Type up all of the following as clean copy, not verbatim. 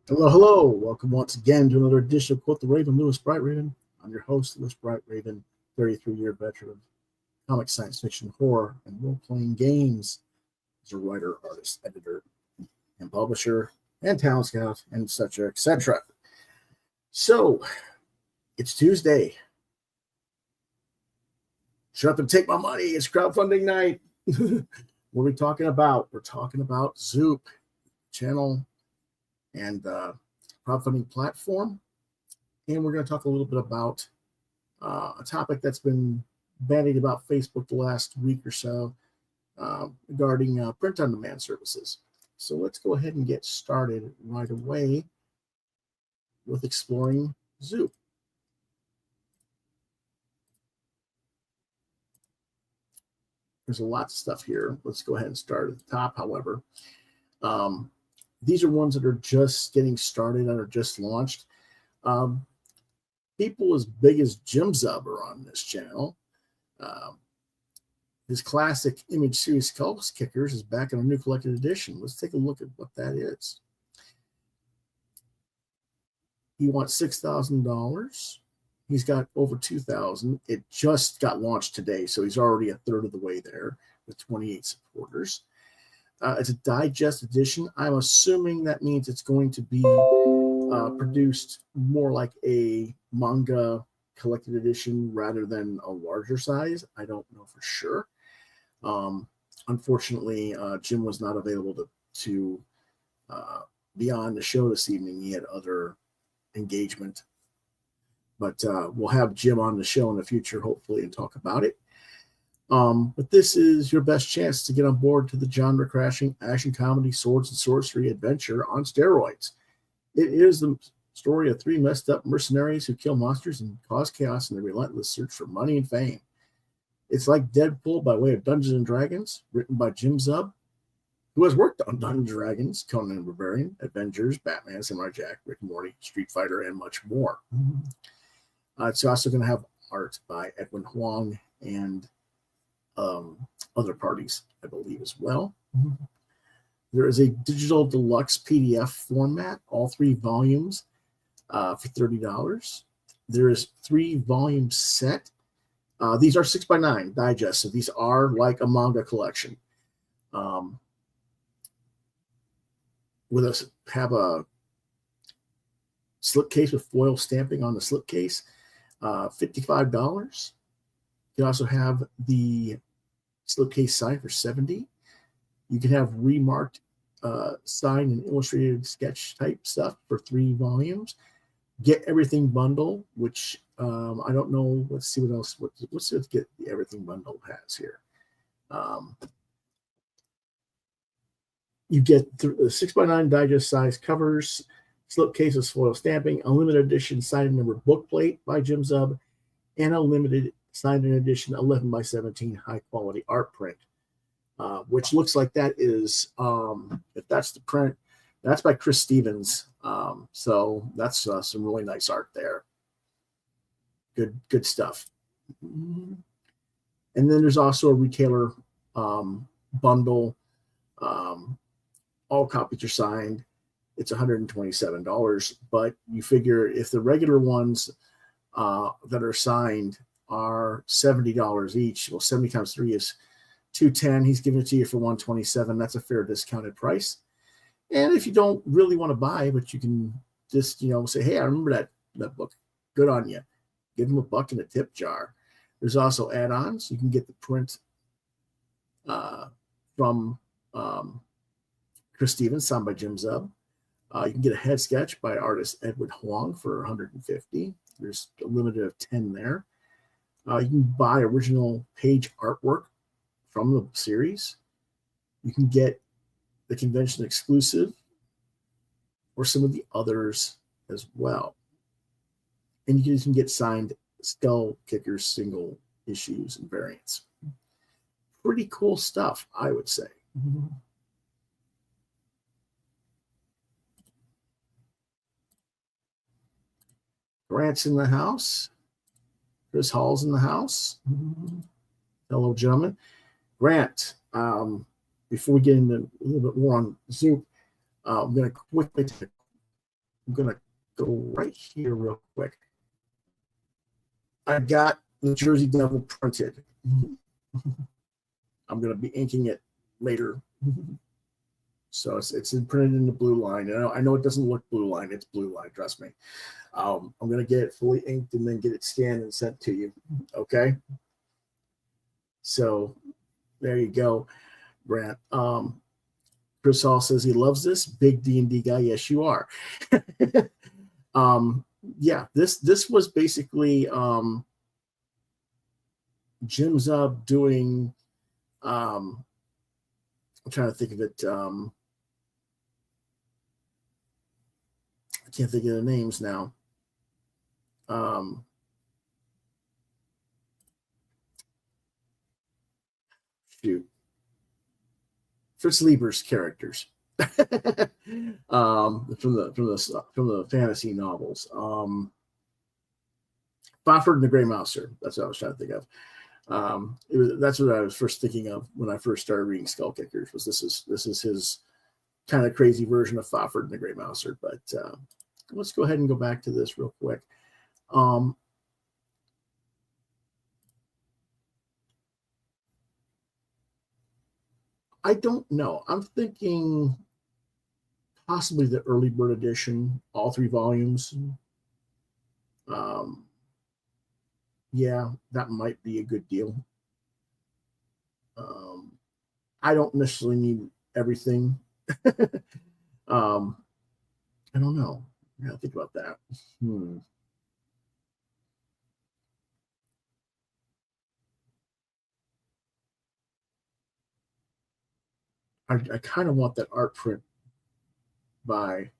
Hello, hello. Welcome once again to another edition of Quoth the Raven, Lewis Bright Raven. I'm your host, Lewis Bright Raven, 33-year veteran of comic, science fiction, horror, and role-playing games. As a writer, artist, editor, and publisher, and talent scout, and etc., etc. So, it's Tuesday. Shut up and take my money. It's crowdfunding night. What are we talking about? We're talking about Zoop channel and crowdfunding platform. And we're going to talk a little bit about a topic that's been bandied about Facebook the last week or so regarding print-on-demand services. So let's go ahead and get started right away with exploring Zoop. There's a lot of stuff here. Let's go ahead and start at the top, however. These are ones that are just getting started and are just launched. People as big as Jim Zub are on this channel. His classic image series Skulls Kickers is back in a new collected edition. Let's take a look at what that is. He wants $6,000. He's got over 2,000. It just got launched today, so he's already a third of the way there with 28 supporters. It's a digest edition. I'm assuming that means it's going to be produced more like a manga collected edition rather than a larger size. I don't know for sure. Unfortunately, Jim was not available to be on the show this evening. He had other engagement. But we'll have Jim on the show in the future, hopefully, and talk about it. But this is your best chance to get on board to the genre-crashing action comedy, swords and sorcery adventure on steroids. It is the story of three messed-up mercenaries who kill monsters and cause chaos in their relentless search for money and fame. It's like Deadpool by way of Dungeons and Dragons, written by Jim Zub, who has worked on Dungeons & Dragons, Conan the Barbarian, Avengers, Batman, Samurai Jack, Rick and Morty, Street Fighter, and much more. It's also going to have art by Edwin Huang and other parties, I believe, as well. There is a digital deluxe PDF format, all 3 volumes for $30. There is 3-volume set. These are 6x9 digest, so these are like a manga collection. Have a slipcase with foil stamping on the slipcase, $55. You can also have the slipcase signed for $70. You can have remarked signed and illustrated sketch type stuff for 3 volumes. Get Everything bundle, which I don't know. Let's see what else. Let's get the Everything bundle has here. You get the 6x9 digest size covers, slipcases, foil stamping, a limited edition signed and numbered bookplate by Jim Zub, and a limited signed and edition 11x17 high quality art print, which looks like that is, if that's the print, that's by Chris Stevens. So that's some really nice art there. Good stuff. And then there's also a retailer bundle. All copies are signed. It's $127, but you figure if the regular ones that are signed are $70 each, well, 70 times 3 is $210. He's giving it to you for $127. That's a fair discounted price. And if you don't really want to buy, but you can just, say, hey, I remember that book. Good on you. Give him $1 in a tip jar. There's also add-ons. You can get the print from Chris Stevens, signed by Jim Zub. You can get a head sketch by artist Edward Huang for $150. There's a limit of 10 there. You can buy original page artwork from the series. You can get the convention exclusive or some of the others as well. And you can get signed Skull Kickers single issues and variants. Pretty cool stuff, I would say. Grant's in the house. Chris Hall's in the house. Hello, gentlemen. Grant, before we get into a little bit more on Zoop, I'm going to quickly take I'm going to go right here real quick. I got the Jersey Devil printed. I'm going to be inking it later. So it's printed in the blue line. I know it doesn't look blue line. It's blue line, trust me. I'm going to get it fully inked and then get it scanned and sent to you. Okay? So there you go, Grant. Chris Hall says he loves this. Big D&D guy. Yes, you are. Yeah, this was basically Jim Zub doing, I'm trying to think of it. I can't think of the names now. Shoot. Fritz Lieber's characters from the fantasy novels. Bofford and the Grey Mouser. That's what I was trying to think of. That's what I was first thinking of when I first started reading Skull Kickers. This is his kind of crazy version of Bofford and the Grey Mouser. But let's go ahead and go back to this real quick. I don't know. I'm thinking possibly the early bird edition, all 3 volumes. Yeah, that might be a good deal. I don't necessarily need everything. I don't know. I gotta think about that. I kind of want that art print by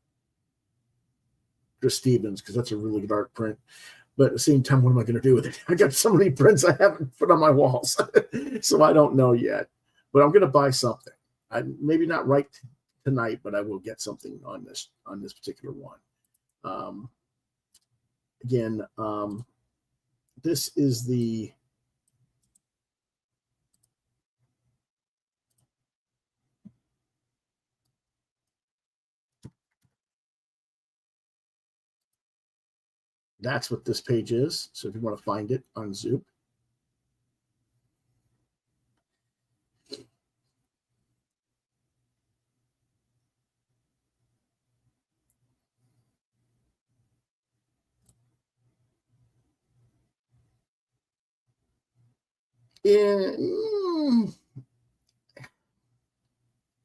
Chris Stevens because that's a really good art print. But at the same time, what am I going to do with it? I got so many prints I haven't put on my walls, so I don't know yet. But I'm going to buy something. Maybe not right tonight, but I will get something on this particular one. Again, this is the that's what this page is. So if you want to find it on Zoop.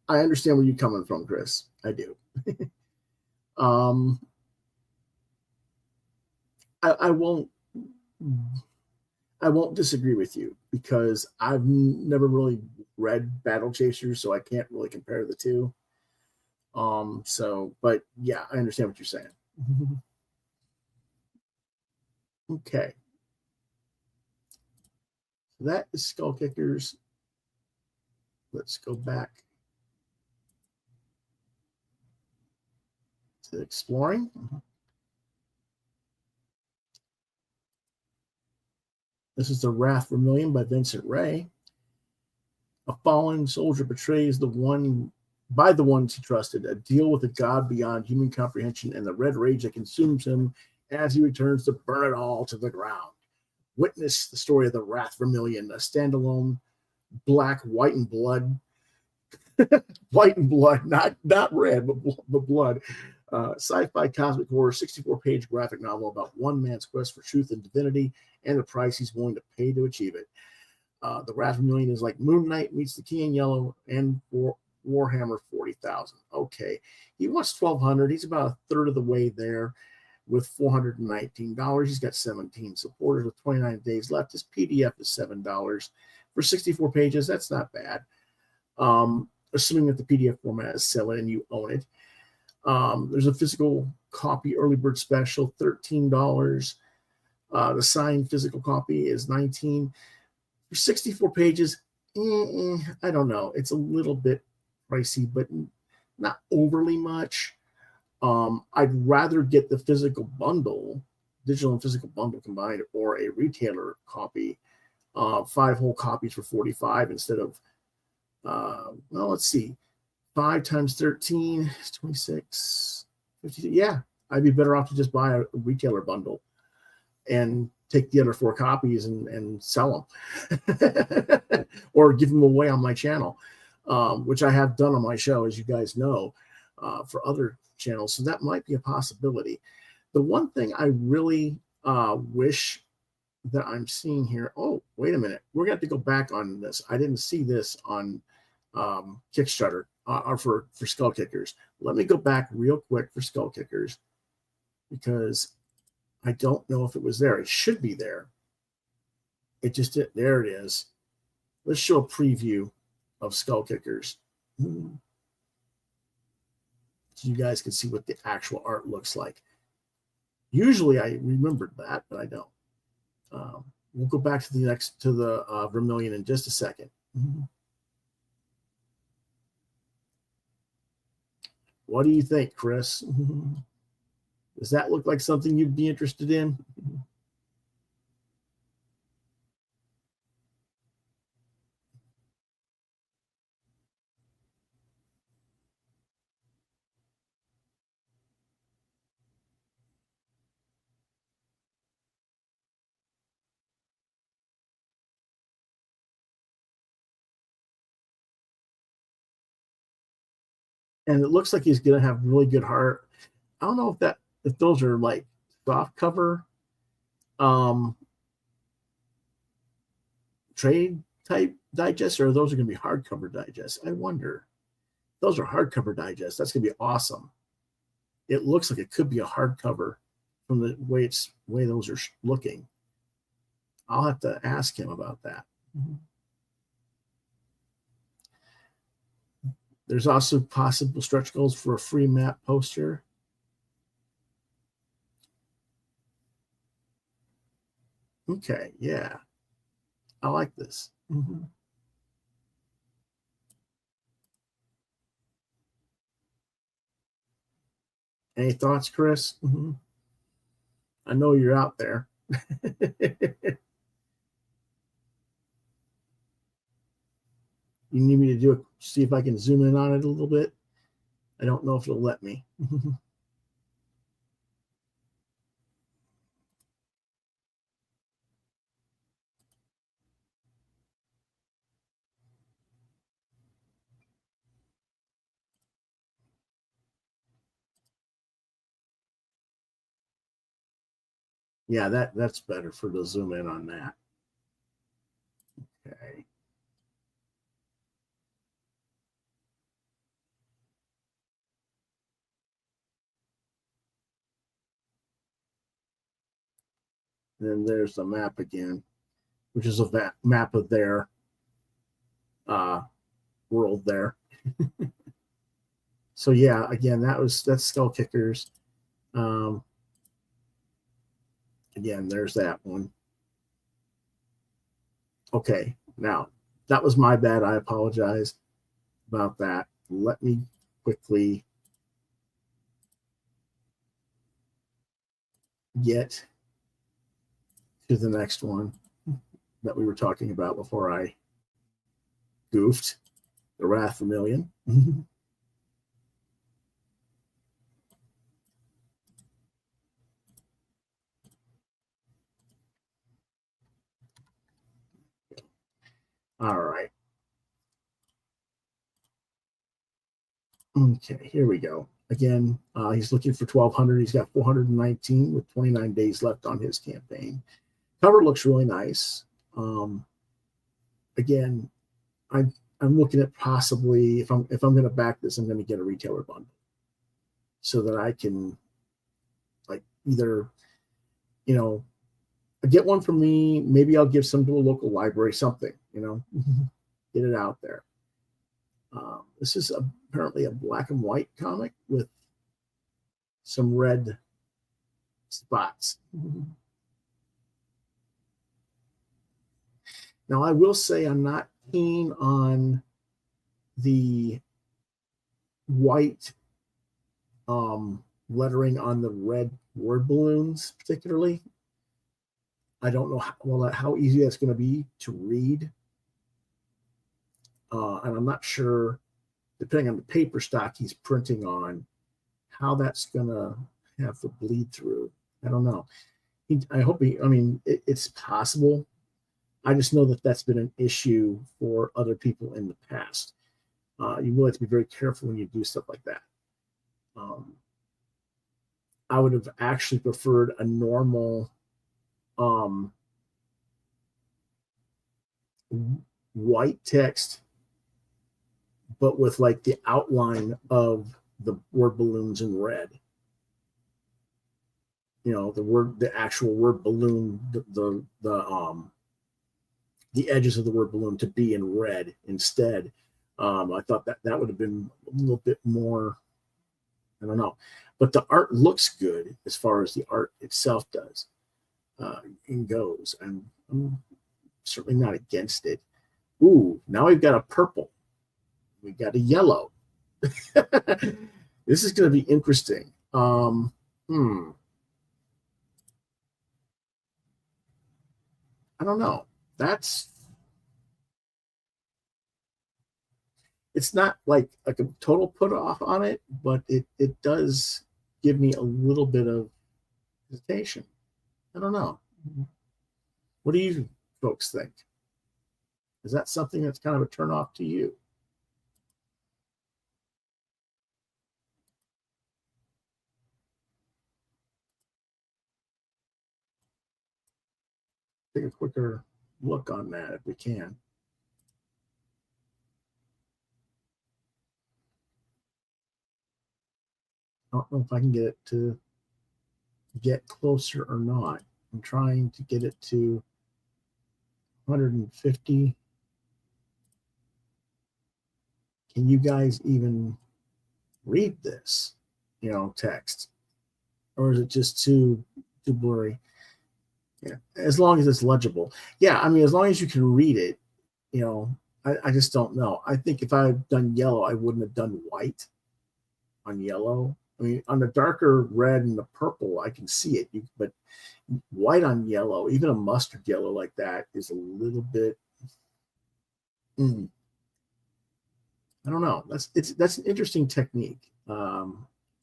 I understand where you're coming from, Chris. I do. I won't disagree with you because I've never really read Battle Chasers, so I can't really compare the two. But yeah, I understand what you're saying. Okay. So that is Skull Kickers. Let's go back to exploring. This is The Wrath Vermilion by Vincent Ray. A fallen soldier betrays the ones he trusted, a deal with a god beyond human comprehension, and the red rage that consumes him as he returns to burn it all to the ground. Witness the story of The Wrath Vermilion, a standalone black, white, and blood. White and blood, not red, but blood. Sci-fi cosmic horror, 64-page graphic novel about one man's quest for truth and divinity and the price he's willing to pay to achieve it. The Wrath Vermilion is like Moon Knight meets the King in Yellow and Warhammer 40,000. Okay, he wants 1,200. He's about a third of the way there with $419. He's got 17 supporters with 29 days left. His PDF is $7 for 64 pages. That's not bad. Assuming that the PDF format is selling and you own it. There's a physical copy early bird special, $13. The signed physical copy is $19. For 64 pages, I don't know. It's a little bit pricey, but not overly much. I'd rather get the physical bundle, digital and physical bundle combined, or a retailer copy, 5 whole copies for $45 instead of, well, let's see, 5 times 13 is 26, 50. Yeah, I'd be better off to just buy a retailer bundle and take the other 4 copies and sell them or give them away on my channel, which I have done on my show, as you guys know, for other channels. So that might be a possibility. The one thing I really wish that I'm seeing here, oh, wait a minute. We're going to have to go back on this. I didn't see this on Kickstarter or for Skull Kickers. Let me go back real quick for Skull Kickers because I don't know if it was there. It should be there. It just did. There it is. Let's show a preview of Skull Kickers. So you guys can see what the actual art looks like. Usually I remembered that, but I don't. We'll go back to the Vermilion in just a second. What do you think, Chris? Does that look like something you'd be interested in? And it looks like he's going to have really good heart. I don't know if those are like soft cover trade type digests, or those are going to be hardcover digests. I wonder. Those are hardcover digests. That's going to be awesome. It looks like it could be a hardcover from the way those are looking. I'll have to ask him about that. There's also possible stretch goals for a free map poster. Okay, yeah. I like this. Any thoughts, Chris? I know you're out there. You need me to see if I can zoom in on it a little bit? I don't know if it'll let me. Yeah, that's better for the zoom in on that. Okay. Then there's the map again, which is a map of their world there. So yeah, again, that's Skull Kickers. Again, there's that one. Okay, now that was my bad. I apologize about that. Let me quickly get to the next one that we were talking about before I goofed. The Wrath Vermilion. All right. Okay, here we go. Again, he's looking for 1,200. He's got 419 with 29 days left on his campaign. Cover looks really nice. Again, I'm looking at possibly if I'm going to back this, I'm going to get a retailer bundle so that I can like either get one for me. Maybe I'll give some to a local library, something, get it out there. This is apparently a black and white comic with some red spots. Now, I will say I'm not keen on the white lettering on the red word balloons, particularly. I don't know how easy that's going to be to read. And I'm not sure, depending on the paper stock he's printing on, how that's going to have the bleed through. I don't know. I hope he, I mean, it's possible. I just know that that's been an issue for other people in the past. You really have to be very careful when you do stuff like that. I would have actually preferred a normal white text, but with like the outline of the word balloons in red. You know, the actual word balloon, the edges of the word balloon to be in red instead. I thought that would have been a little bit more, I don't know, but the art looks good as far as the art itself does and goes. I'm certainly not against it. Ooh, now we've got a purple. We got a yellow. This is going to be interesting. I don't know. It's not like a total put off on it, but it does give me a little bit of hesitation. I don't know. What do you folks think? Is that something that's kind of a turn off to you? Take a quicker look on that if we can. I don't know if I can get it to get closer or not. I'm trying to get it to 150. Can you guys even read this, text? Or is it just too blurry? Yeah, as long as it's legible. Yeah, I mean, as long as you can read it, I just don't know. I think if I had done yellow, I wouldn't have done white on yellow. I mean, on the darker red and the purple, I can see it, but white on yellow, even a mustard yellow like that, is a little bit. I don't know. That's an interesting technique.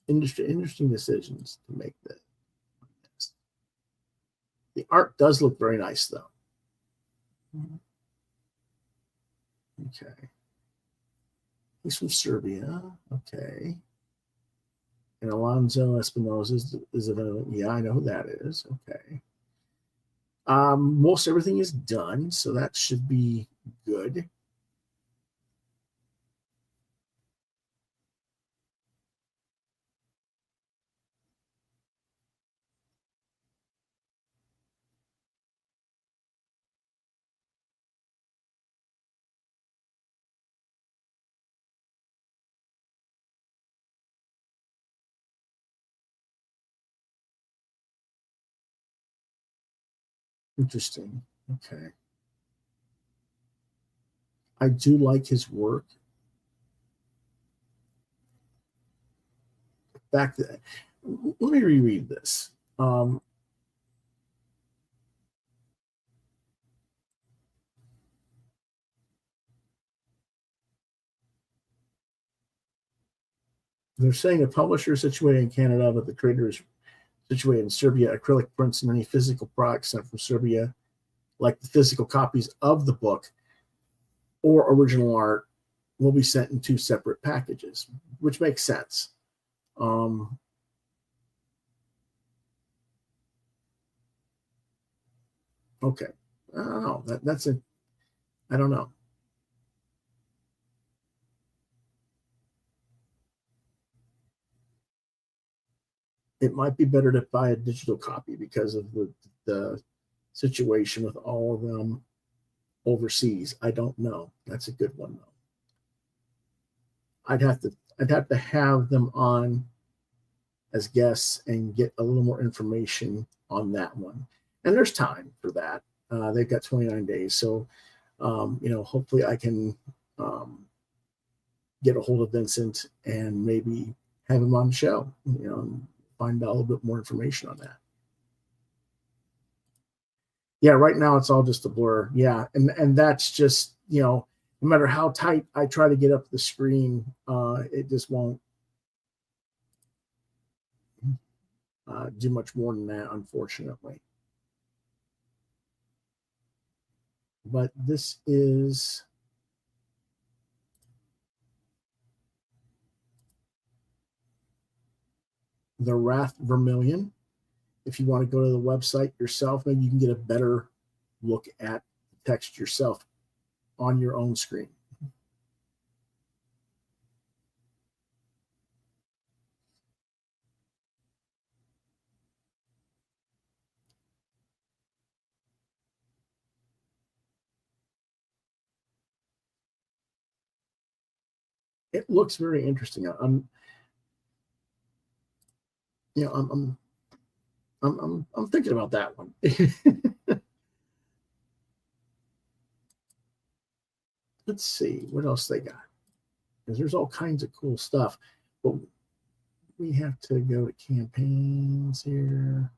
Interesting decisions to make that. The art does look very nice, though. Okay. He's from Serbia. Okay. And Alonso Espinosa is a, yeah, I know who that is. Okay. Most everything is done, so that should be good. Interesting. Okay. I do like his work. Back to, let me reread this. They're saying a publisher is situated in Canada, but the creator is situated in Serbia. Acrylic prints and any physical products sent from Serbia, like the physical copies of the book or original art, will be sent in 2 separate packages, which makes sense. Okay. I don't know. I don't know. It might be better to buy a digital copy because of the situation with all of them overseas. I don't know. That's a good one though. I'd have to have them on as guests and get a little more information on that one. And there's time for that. They've got 29 days, so hopefully I can get a hold of Vincent and maybe have him on the show. And find out a little bit more information on that. Yeah, right now it's all just a blur. Yeah, and that's just no matter how tight I try to get up the screen, it just won't. do much more than that, unfortunately. But this is the Wrath Vermilion. If you want to go to the website yourself, maybe you can get a better look at the text yourself on your own screen. It looks very interesting. I'm thinking about that one. Let's see what else they got, because there's all kinds of cool stuff. But we have to go to campaigns here.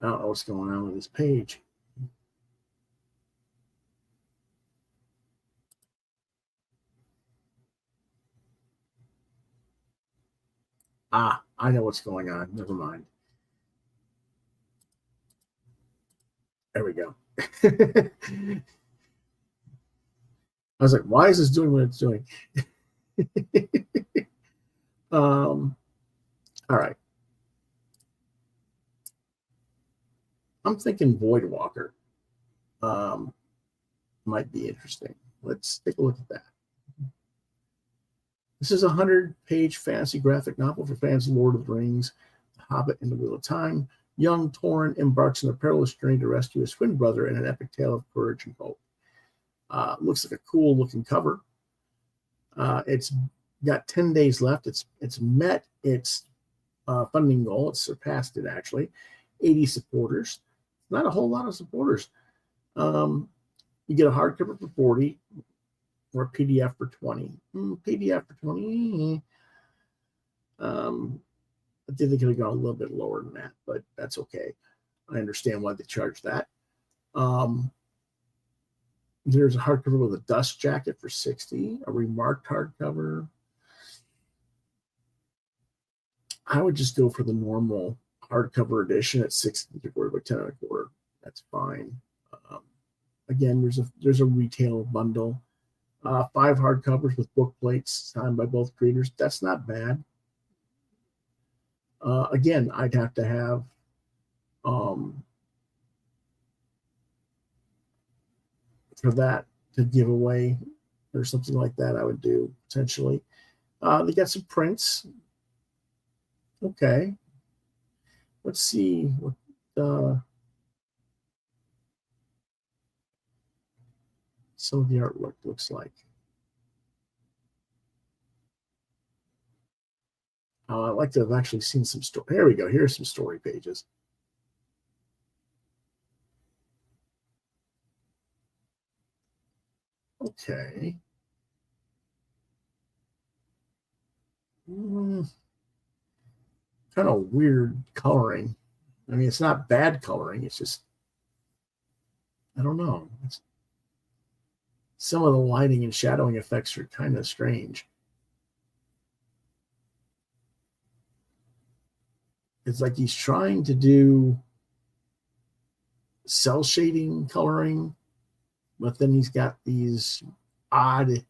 I don't know what's going on with this page. Ah, I know what's going on. Never mind. There we go. I was like, why is this doing what it's doing? All right. I'm thinking Voidwalker might be interesting. Let's take a look at that. This is a 100-page fantasy graphic novel for fans of Lord of the Rings, The Hobbit, and The Wheel of Time. Young Tauren embarks on a perilous journey to rescue his twin brother in an epic tale of courage and hope. Looks like a cool-looking cover. It's got 10 days left. It's met its funding goal. It's surpassed it, actually. 80 supporters. Not a whole lot of supporters. You get a hardcover for 40 or a PDF for 20. PDF for 20. I think they could have gone a little bit lower than that, but that's okay. I understand why they charge that. There's a hardcover with a dust jacket for 60, a remarked hardcover. I would just go for the normal hardcover edition at 6 3/4 by 10 1/4. That's fine. Again, there's a retail bundle. 5 hardcovers with book plates signed by both creators. That's not bad. Again, I'd have to have for that to give away or something like that. I would do potentially. They got some prints. Okay. Let's see what some of the artwork looks like. I'd like to have actually seen some story. Here we go. Here's some story pages. Okay. Kind of weird coloring. I mean, it's not bad coloring. It's just, I don't know. Some of the lighting and shadowing effects are kind of strange. It's like he's trying to do cell shading coloring, but then he's got these odd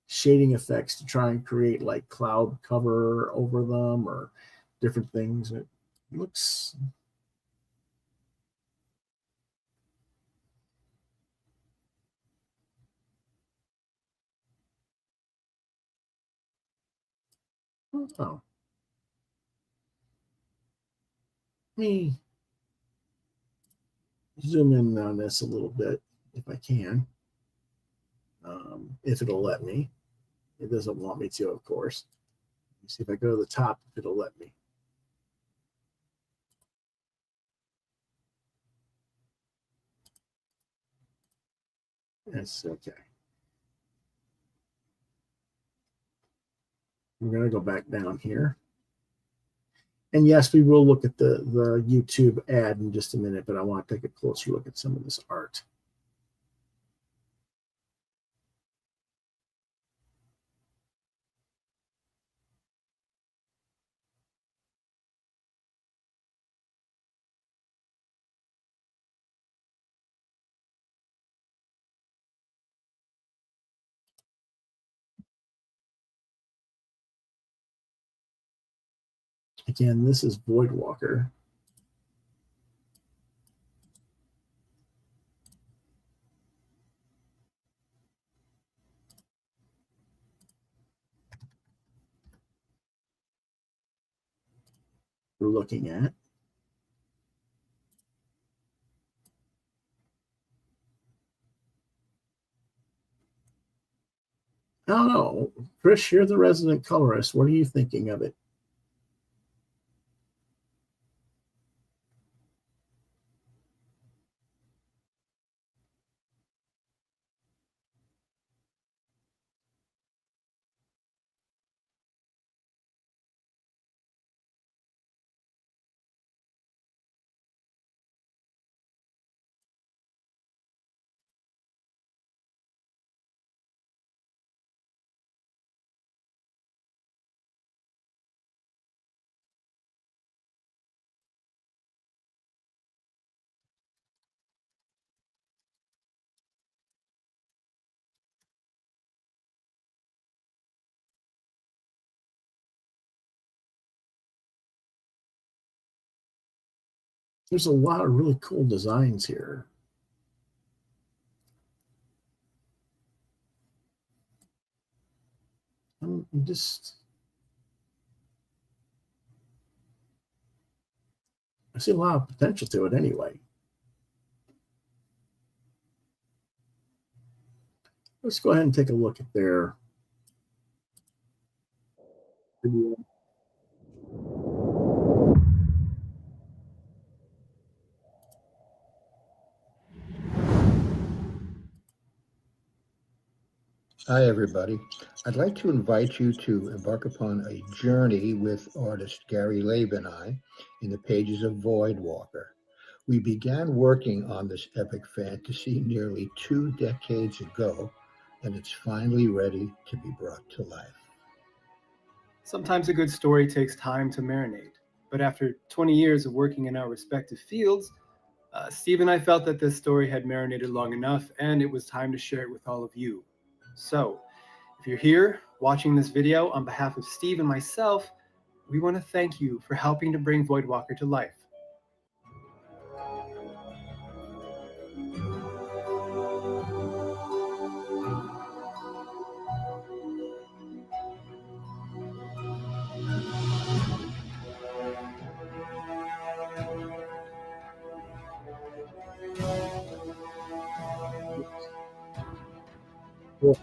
shading effects to try and create like cloud cover over them or different things. It looks oh. Let me zoom in on this a little bit if I can. If it'll let me. It doesn't want me to, of course. Let's see if I go to the top, if it'll let me. Yes, okay. We're going to go back down here. And yes, we will look at the YouTube ad in just a minute, but I want to take a closer look at some of this art. Again, this is Voidwalker. We're looking at. I don't know. Chris, you're the resident colorist. What are you thinking of it? There's a lot of really cool designs here. I'm just, I see a lot of potential to it anyway. Let's go ahead and take a look at their video. Hi, everybody. I'd like to invite you to embark upon a journey with artist Gary Labe and I in the pages of Voidwalker. We began working on this epic fantasy nearly 2 decades ago, and it's finally ready to be brought to life. Sometimes a good story takes time to marinate, but after 20 years of working in our respective fields, Steve and I felt that this story had marinated long enough, and it was time to share it with all of you. So, if you're here watching this video on behalf of Steve and myself, we want to thank you for helping to bring Voidwalker to life. Cool.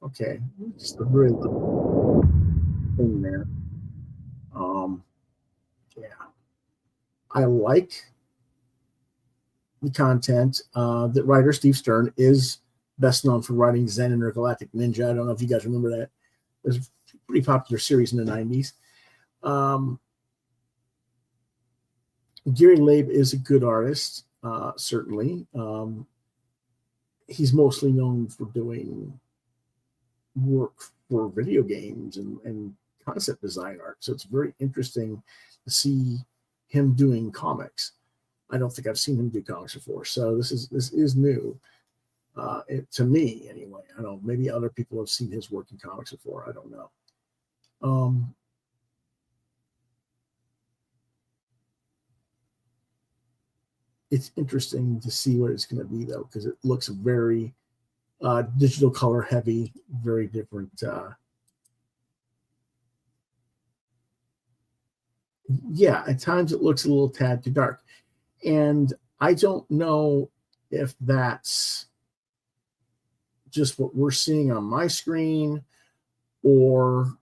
Okay, just a really little thing there. Yeah, I like the content. That writer Steve Stern is best known for writing Zen Intergalactic Ninja. I don't know if you guys remember that. It was a pretty popular series in the 90s. Gary Labe is a good artist, certainly. He's mostly known for doing work for video games and concept design art. So it's very interesting to see him doing comics. I don't think I've seen him do comics before. So this is new to me anyway. I don't know, maybe other people have seen his work in comics before. I don't know. It's interesting to see what it's going to be though, because it looks very digital color heavy, very different. Yeah, at times it looks a little tad too dark. And I don't know if that's just what we're seeing on my screen or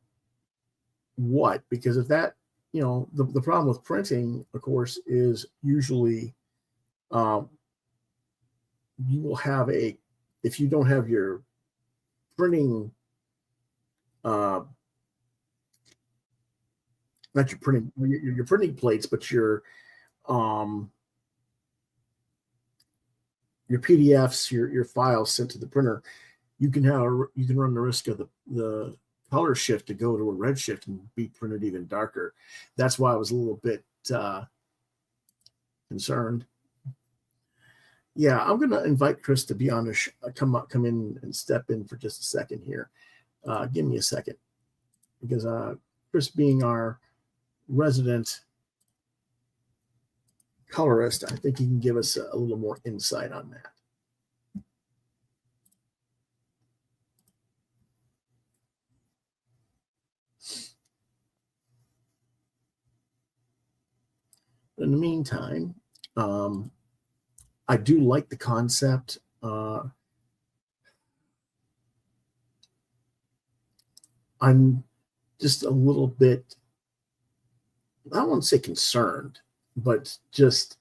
what, because if that the problem with printing, of course, is usually you will have if you don't have your printing, not your printing, your printing plates, but your PDFs, your files sent to the printer, you can run the risk of the color shift to go to a red shift and be printed even darker. That's why I was a little bit concerned. Yeah, I'm going to invite Chris to be on the come in and step in for just a second here. Give me a second, because Chris, being our resident colorist, I think he can give us a little more insight on that. In the meantime, I do like the concept. I'm just a little bit, I don't want to say concerned, but just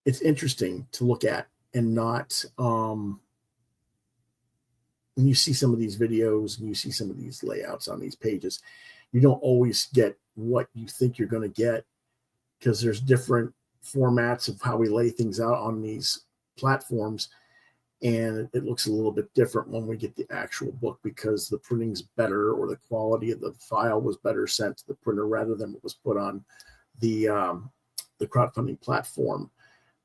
it's interesting to look at, and not when you see some of these videos and you see some of these layouts on these pages, you don't always get what you think you're going to get, because there's different formats of how we lay things out on these platforms, and it looks a little bit different when we get the actual book, because the printing's better, or the quality of the file was better sent to the printer rather than it was put on the crowdfunding platform,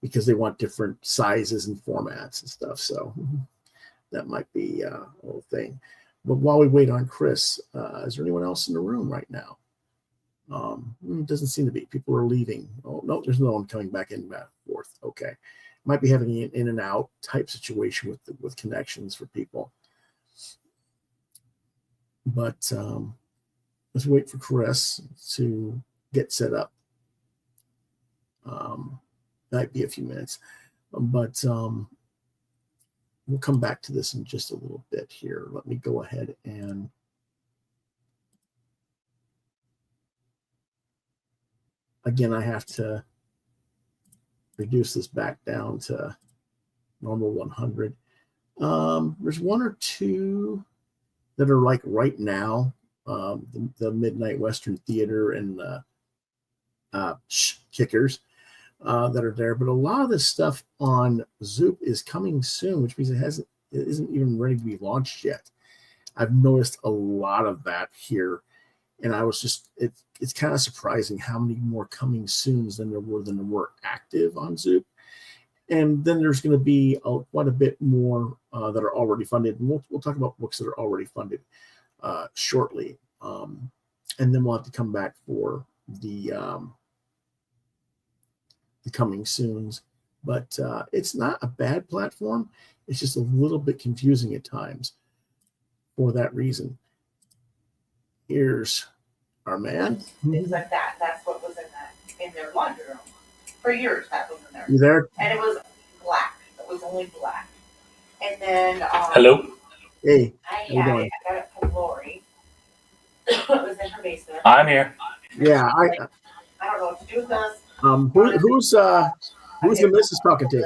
because they want different sizes and formats and stuff. So that might be a little thing. But while we wait on Chris, is there anyone else in the room right now? It doesn't seem to be. People are leaving. Oh, no, there's no one coming back in and back forth. Okay. Might be having an in and out type situation with connections for people. But let's wait for Chris to get set up. Might be a few minutes, but we'll come back to this in just a little bit here. Let me go ahead and again, I have to reduce this back down to normal 100. There's one or two that are like right now, the Midnight Western Theater and Kickers that are there. But a lot of this stuff on Zoop is coming soon, which means it isn't even ready to be launched yet. I've noticed a lot of that here. And I was just, it's kind of surprising how many more coming soons than there were active on Zoop. And then there's going to be quite a bit more that are already funded. And we'll talk about books that are already funded shortly. And then we'll have to come back for the coming soons. But it's not a bad platform. It's just a little bit confusing at times for that reason. Here's our man. Things like that. That's what was in their laundry room. For years, that was in there. You there? And it was black. It was only black. And then Hello. Hey, I got it from Lori. It was in her basement. I'm here. Yeah, I don't know what to do with this. who's the missus talking to?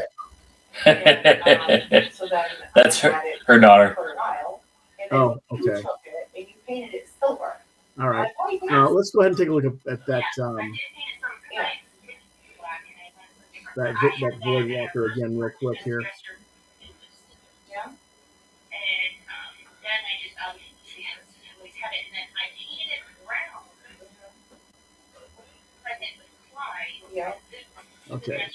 So then That's her daughter. For a while. And then Oh, you okay. took it and you painted it silver. All right. Like, oh, Let's go ahead and take a look at that yeah. that Void Walker again real quick here. Yeah. And then I just obviously always had it, and then I painted it brown. Pregnant with Clyde. Yeah. His Okay. room.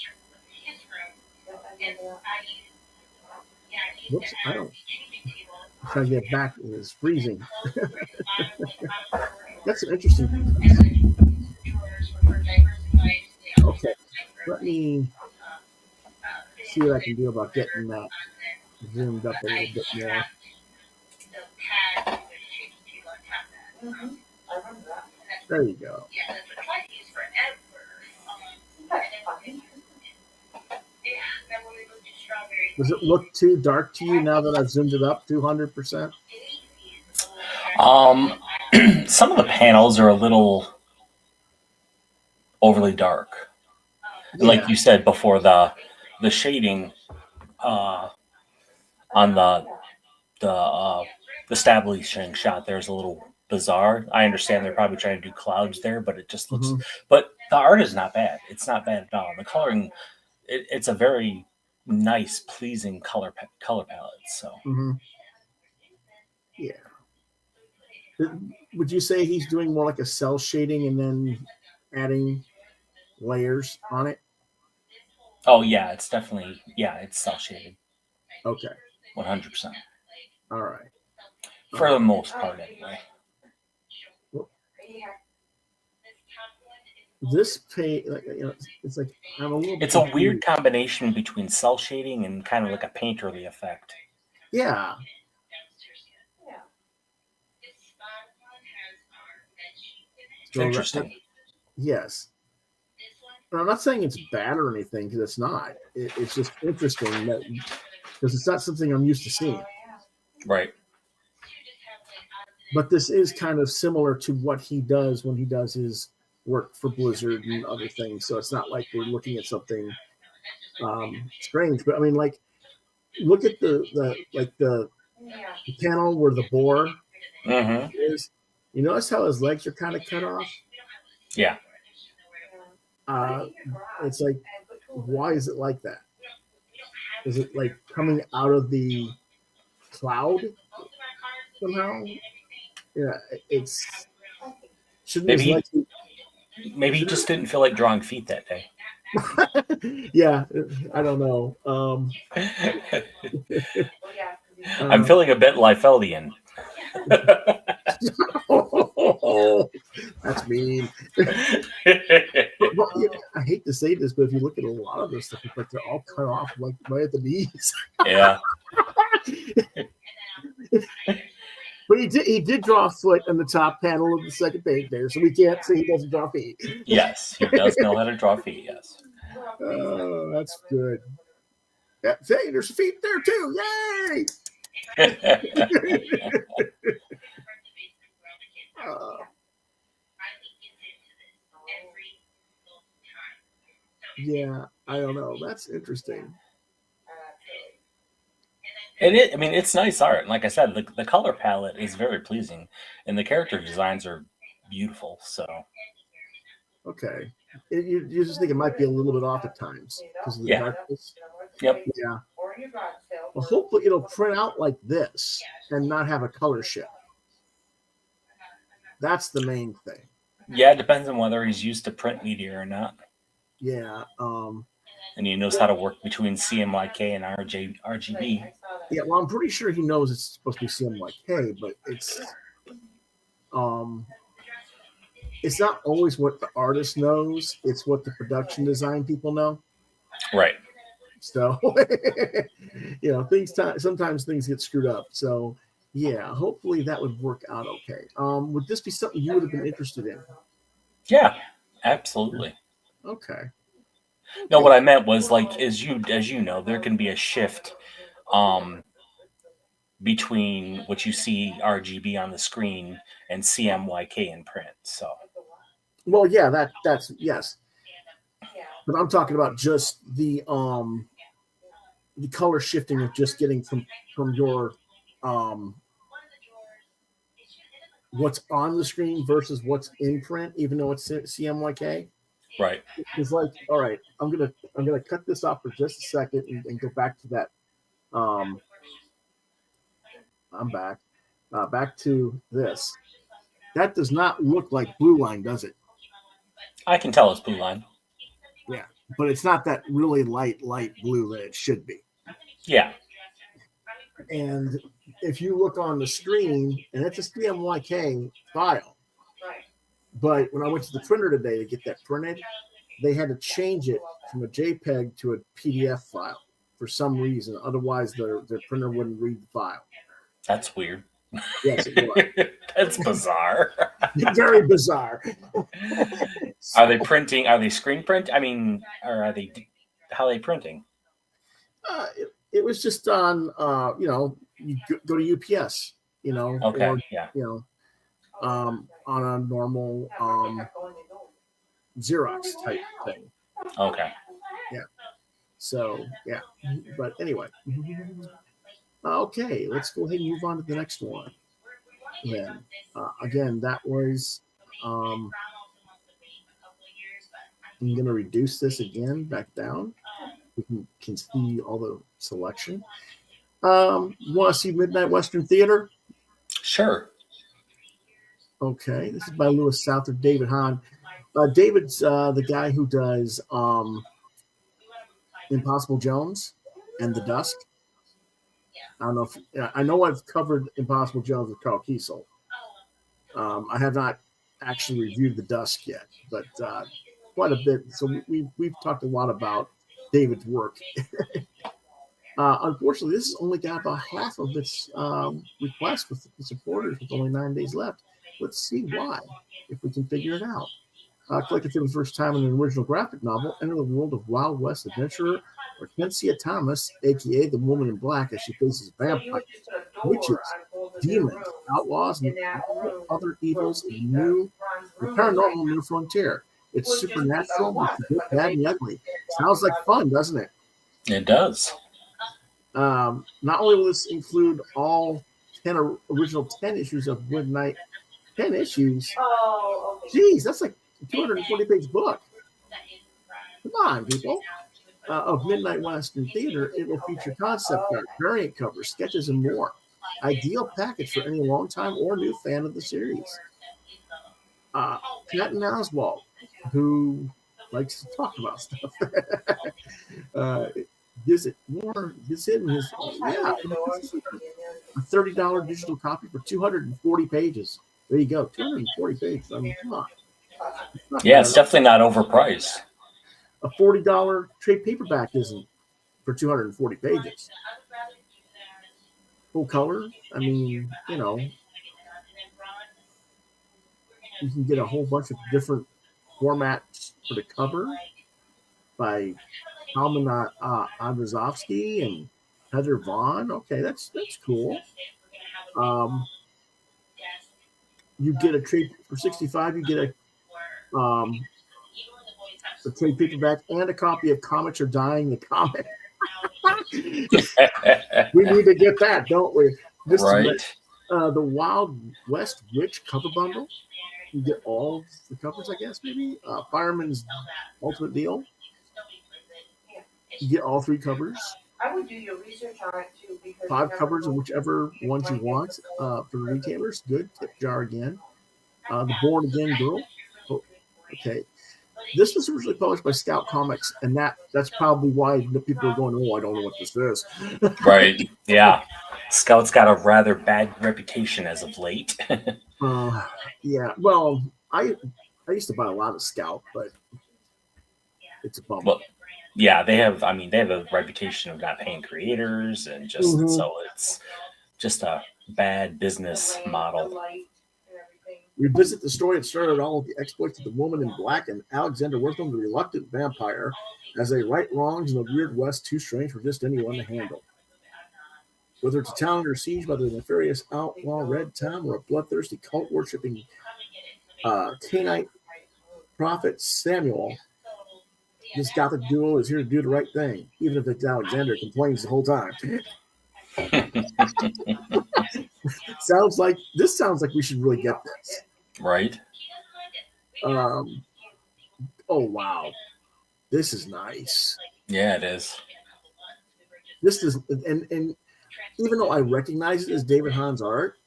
And I used Whoops, I don't. I'm trying to get back. It's freezing. That's an interesting. Okay. Let me see what I can do about getting that zoomed up a little bit more. Mm-hmm. I remember that. There you go. Yeah, that's what Clyde used forever. That's funny. Yeah, then when we moved to Strawberry. Does it look too dark to you now that I've zoomed it up 200%? Some of the panels are a little overly dark. And like you said before, the shading on the establishing shot there is a little bizarre. I understand they're probably trying to do clouds there, but it just looks. But the art is not bad. It's not bad at all. The coloring, it's a very nice, pleasing color palette. So yeah. Would you say he's doing more like a cell shading and then adding layers on it? Oh yeah, it's definitely it's cell shaded. Okay. 100%. All right. For the most part, anyway. This page, like, you know, it's like I'm a little. It's a weird combination between cell shading and kind of like a painterly effect. Yeah. It's interesting. Yes. And I'm not saying it's bad or anything, because it's not. It's just interesting that because it's not something I'm used to seeing. Right. But this is kind of similar to what he does when he does his work for Blizzard and other things. So it's not like we're looking at something strange. But I mean, like, look at the panel where the boar is. You notice how his legs are kind of cut off? Yeah. It's like, why is it like that? Is it like coming out of the cloud somehow? Yeah, it's shouldn't maybe he just didn't feel like drawing feet that day. Yeah, I don't know. I'm feeling a bit Liefeldian. Oh, that's mean. Well, I hate to say this, but if you look at a lot of this stuff, it's like they're all cut off like right at the knees. Yeah. But he did draw a foot on the top panel of the second page there, so we can't say he doesn't draw feet. Yes, he does know how to draw feet, yes. Oh, that's good. Yeah, hey, there's feet there too. Yay! Yeah, I don't know. That's interesting. I mean, it's nice art. And like I said, the color palette is very pleasing, and the character designs are beautiful. So, okay, you just think it might be a little bit off at times because of the darkness. Yep. Yeah. Well, hopefully it'll print out like this and not have a color shift. That's the main thing. Yeah, it depends on whether he's used to print media or not. Yeah. And he knows how to work between CMYK and RGB. Yeah, well, I'm pretty sure he knows it's supposed to be CMYK, but it's not always what the artist knows. It's what the production design people know. Right. So, sometimes things get screwed up. So, yeah, hopefully that would work out okay. Would this be something you would have been interested in? Yeah, absolutely. Okay. No, what I meant was, like, as you know, there can be a shift between what you see RGB on the screen and CMYK in print. So, well, yeah, that's yes, but I'm talking about just the color shifting of just getting from your what's on the screen versus what's in print, even though it's CMYK. Right. It's like, all right, I'm gonna cut this off for just a second and go back to that. I'm back. Back to this. That does not look like blue line, does it? I can tell it's blue line. Yeah, but it's not that really light blue that it should be. Yeah. And if you look on the screen, and it's a CMYK file, but when I went to the printer today to get that printed, they had to change it from a JPEG to a PDF file for some reason. Otherwise, their printer wouldn't read the file. That's weird. Yes, it was. That's bizarre. Very bizarre. Are they printing? Are they screen print? I mean, or are they? How are they printing? It was just on. You go to UPS. Okay. Or, yeah. On a normal Xerox type thing. Okay. So yeah, but anyway, okay, let's go ahead and move on to the next one. Then again, that was I'm going to reduce this again back down. We can see all the selection. Want to see Midnight Western Theater? Sure. Okay, this is by Lewis Souther, David Hahn. David's the guy who does Impossible Jones and The Dusk. I don't know if I know I've covered Impossible Jones with Carl Kiesel. I have not actually reviewed The Dusk yet, but quite a bit. So we've talked a lot about David's work. Unfortunately, this has only got about half of its request with the supporters with only 9 days left. Let's see why, if we can figure it out. Collected for the first time in an original graphic novel, enter the world of Wild West adventurer Hortensia Thomas, a.k.a. the Woman in Black, as she faces vampires, witches, demons, outlaws, and other evils in the paranormal new frontier. It's supernatural, with the good, bad, and the ugly. Sounds like fun, doesn't it? It does. Not only will this include all 10 original 10 issues of Midnight, 10 issues. Oh, okay. Geez, that's like a 240-page book. Come on, people. Of Midnight Western Theater, it will feature concept art, variant covers, sketches, and more. Ideal package for any longtime or new fan of the series. Patton Oswalt, who likes to talk about stuff, gives it more. Gives him his a $30 digital copy for 240 pages. There you go, 240 pages. I mean, come on. Yeah, it's definitely not overpriced. A $40 trade paperback isn't for 240 pages. Full color. I mean, you know, you can get a whole bunch of different formats for the cover by Kalman Andrzejowski and Heather Vaughn. Okay, that's cool. You get a trade for $65. You get a trade paperback and a copy of Comics Are Dying, the comic. We need to get that, don't we? Right. The Wild West Witch cover bundle. You get all the covers, I guess, maybe. Fireman's Ultimate Deal. You get all 3 covers. I would do your research on it too, because 5 covers of whichever ones you want for the retailers. Good. Tip jar again. The Born Again Girl. Oh, okay. This was originally published by Scout Comics, and that's probably why people are going, oh, I don't know what this is. Right. Yeah. Scout's got a rather bad reputation as of late. Yeah. Well, I used to buy a lot of Scout, but it's a bummer. Well, yeah, they have a reputation of not paying creators, and just so it's just a bad business model. Revisit the story that started all of the exploits of the Woman in Black and Alexander Wortham, the reluctant vampire, as they right wrongs in the weird West too strange for just anyone to handle. Whether it's a town under siege by the nefarious outlaw Red Tom or a bloodthirsty cult-worshipping Canaanite prophet Samuel, this gothic duo is here to do the right thing, even if it's Alexander complains the whole time. sounds like we should really get this. Right. Oh wow, this is nice. Yeah, it is. This is, and even though I recognize it as David Hahn's art,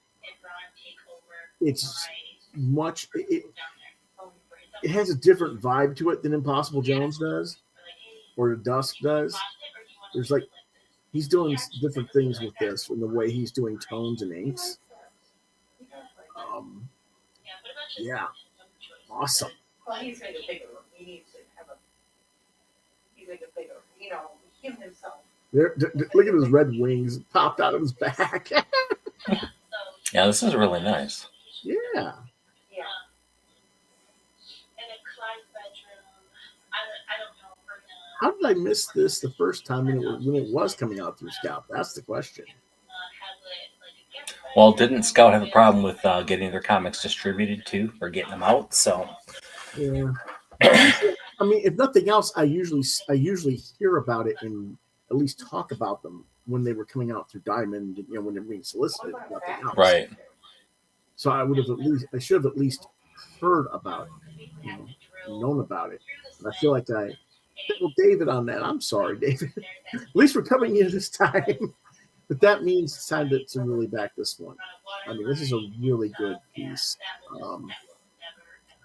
it's much. It has a different vibe to it than Impossible Jones does, or The Dusk does. There's like he's doing different things with this, in the way he's doing tones and inks. Yeah, awesome. Well, he's made a bigger. He needs to have he's like a bigger, him himself. Look at his red wings popped out of his back. Yeah, this is really nice. Yeah. Yeah. How did I miss this the first time when it was coming out through Scout? That's the question. Well, didn't Scout have a problem with getting their comics distributed too, or getting them out? So, yeah. I mean, if nothing else, I usually hear about it and at least talk about them when they were coming out through Diamond, when they're being solicited, if nothing else. Right. So I should have at least heard about it, known about it. And I feel like well, David on that. I'm sorry, David. At least we're coming in this time. But that means it's time to really back this one. I mean, this is a really good piece.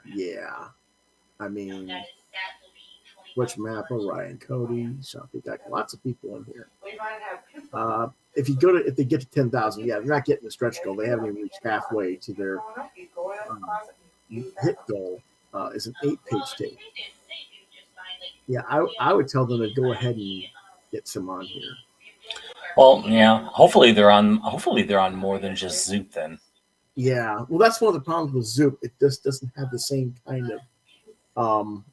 Yeah. I mean, Butch Mappa, Ryan Cody, Shafi Deck, lots of people in here. If they get to 10,000, yeah, they're not getting the stretch goal. They haven't even reached halfway to their hit goal. Is an 8-page tape. Yeah, I would tell them to go ahead and get some on here. Well, yeah. Hopefully they're on more than just Zoop then. Yeah. Well, that's one of the problems with Zoop. It just doesn't have the same kind of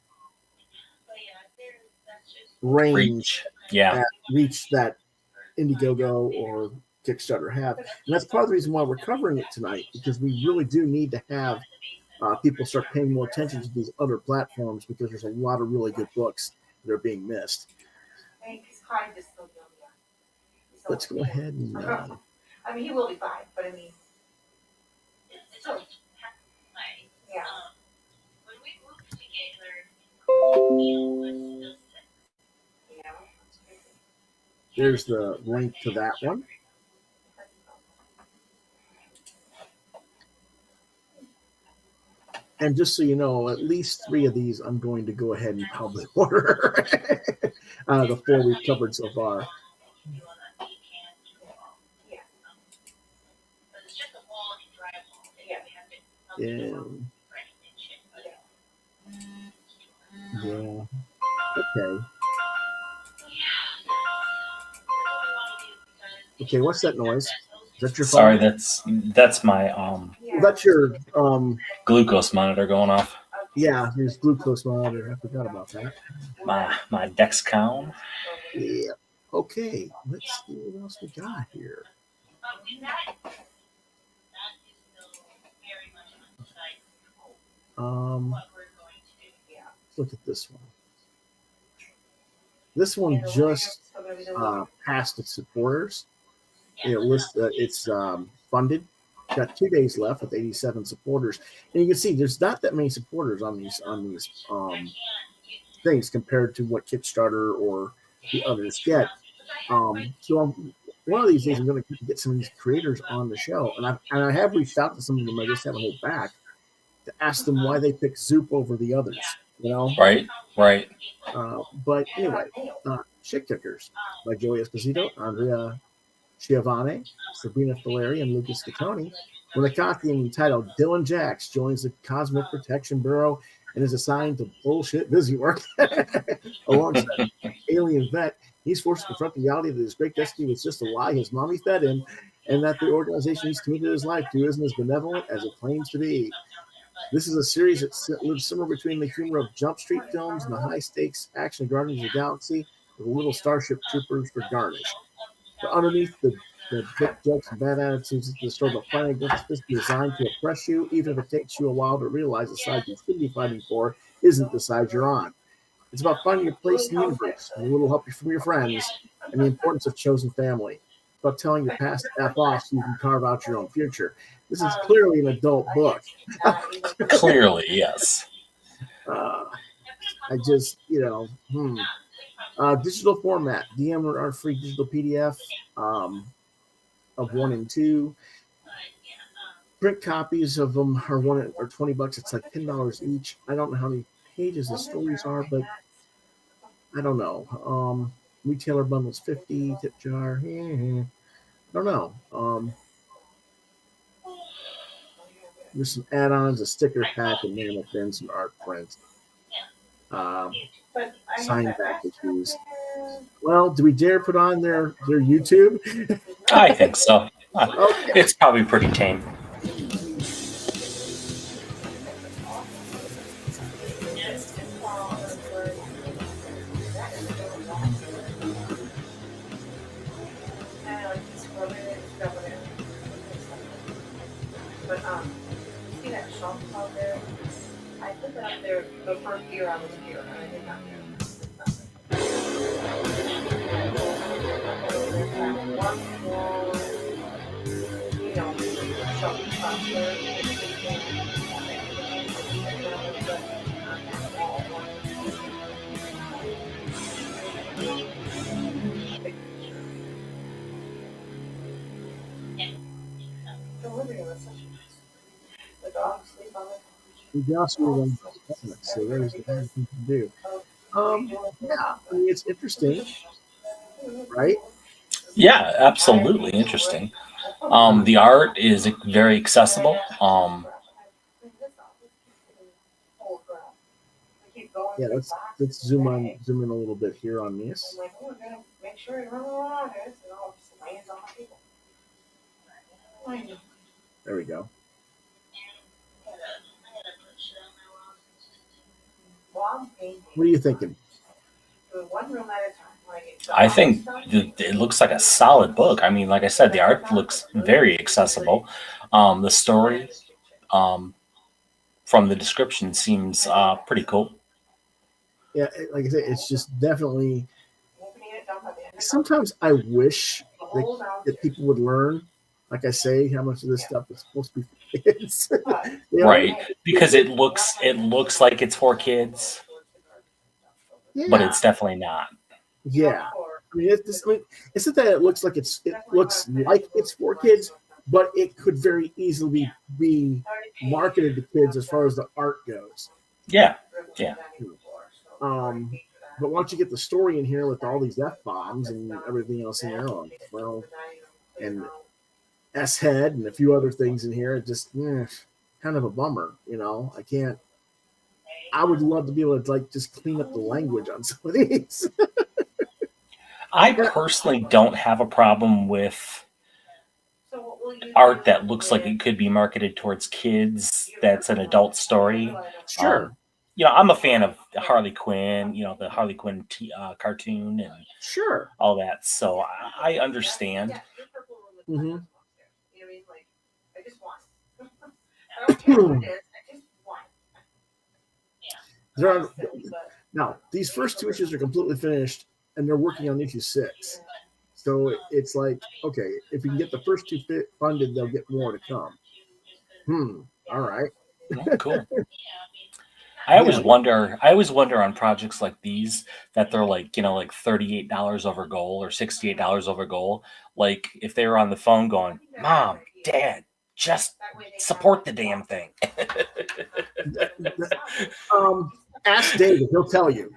range. Reach that Indiegogo or Kickstarter have. And that's part of the reason why we're covering it tonight, because we really do need to have people start paying more attention to these other platforms, because there's a lot of really good books that are being missed. Let's go ahead and. I mean, he will be fine, but I mean, so, yeah. When we moved together, There's the link to that one. And just so you know, at least 3 of these I'm going to go ahead and public order. The 4 we've covered so far. Yeah. Yeah. Okay. Okay, what's that noise? Is that your Sorry, phone? that's my That's your glucose monitor going off. Yeah, there's glucose monitor. I forgot about that. My Dexcom. Yeah. Okay. Let's see what else we got here. Let's look at this one. This one just passed its supporters. It's funded. Got 2 days left with 87 supporters, and you can see there's not that many supporters on these things compared to what Kickstarter or the others get. So one of these days I'm going to get some of these creators on the show, and I have reached out to some of them. I just haven't heard back to ask them why they picked Zoop over the others. Right. But anyway, Shit Kickers by Joey Esposito, Andrea Schiavone, Sabrina Fileri, and Lucas Catoni. When the copy entitled Dylan Jacks joins the Cosmic Protection Bureau and is assigned to bullshit busy work alongside alien vet, he's forced to confront the reality that his great destiny was just a lie his mommy fed him, and that the organization he's committed his life to isn't as benevolent as it claims to be. This is a series that lives somewhere between the humor of Jump Street films and the high-stakes action of Guardians of the Galaxy with a little Starship Troopers for garnish. But underneath the dick jokes and bad attitudes at the story of fighting against this designed to oppress you, even if it takes you a while to realize the side you should be fighting for isn't the side you're on. It's about finding your place in the universe, and a little help from your friends, and the importance of chosen family. It's about telling your past F off so you can carve out your own future. This is clearly an adult book. Clearly, yes. I just, digital format, DM or free digital PDF of 1 and 2. Print copies of them are $20. It's like $10 each. I don't know how many pages the stories are, but I don't know. Retailer bundles 50, tip jar. I don't know. There's some add-ons, a sticker pack, and enamel pins, some art prints. Sign back issues. Well, do we dare put on their YouTube? I think so. Okay. It's probably pretty tame. See that shelf out there? I I put that up there the first year I was here, and I did not know. There's that one wall, you know, showing cluster, the living room is such a nice. The dogs sleep on the couch. We just were on so there's the only thing to do. Yeah, I mean, it's interesting, right? Yeah, absolutely interesting. The art is very accessible. Yeah, let's zoom in a little bit here on this. I'm like, oh, we're gonna make sure you run along this, and all just lands on my people. I know. There we go. Well, I'm What are you thinking? doing one room at a time. Like, I think it looks like a solid book. I mean, like I said, the art looks very accessible. The story, from the description, seems pretty cool. Yeah, like I said, it's just definitely. Sometimes I wish that people would learn, like I say, how much of this stuff is supposed to be for kids. You know? Right, because it looks like it's for kids, Yeah. but it's definitely not. Yeah, I mean, it's not that it looks like it's for kids, but it could very easily be marketed to kids as far as the art goes. Yeah. But once you get the story in here with all these F-bombs and everything else in there, and S-head and a few other things in here, it just kind of a bummer, you know. I would love to be able to just clean up the language on some of these. I personally don't have a problem with art that looks like it could be marketed towards kids. That's an adult story. Sure. I'm a fan of Harley Quinn, the Harley Quinn cartoon and sure, all that. So I understand. Mm-hmm. Now, these first two issues are completely finished, and they're working on issue 6. So it's like, okay, if we can get the first two funded, they'll get more to come. All right. Cool. I always wonder on projects like these that they're like, like $38 over goal or $68 over goal. Like if they were on the phone going, Mom, Dad, just support the damn thing. Ask David, he'll tell you.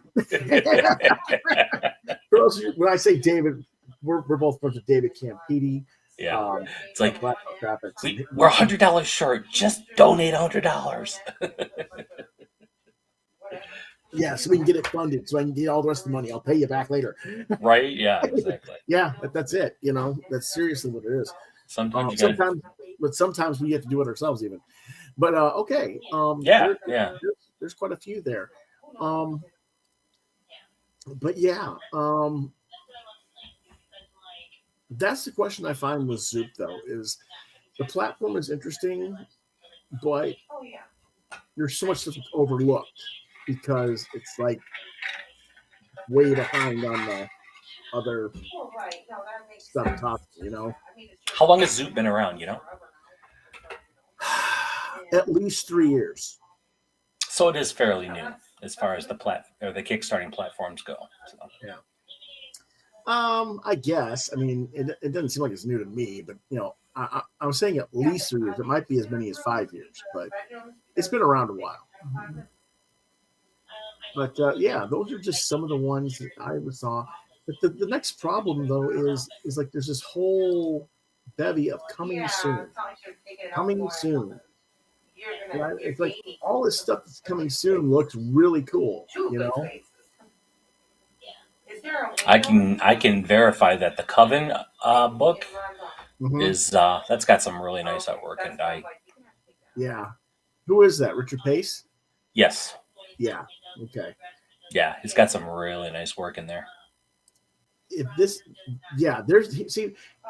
When I say David, we're both friends with David Campiti. Yeah, it's like we're $100 short. Just donate $100. Yeah, so we can get it funded, so I can get all the rest of the money. I'll pay you back later. Right? Yeah, exactly. Yeah, that's it. That's seriously what it is. Sometimes we have to do it ourselves, even. But okay. There's quite a few there. But yeah, that's the question I find with Zoop, though, is the platform is interesting, but there's so much stuff that's overlooked because it's like way behind on the other stuff talking, How long has Zoop been around, At least 3 years. So it is fairly new as far as the Kickstarting platforms go. So. Yeah. I guess. I mean, it doesn't seem like it's new to me, but I was saying at least 3 years. It might be as many as 5 years, but it's been around a while. But yeah, those are just some of the ones that I saw. But the next problem though is like there's this whole bevy of coming soon. Right? It's like all this stuff that's coming soon looks really cool, I can verify that the Coven book is that's got some really nice artwork, and yeah. Who is that? Richard Pace? Yes. Yeah. Okay. Yeah, he's got some really nice work in there. There's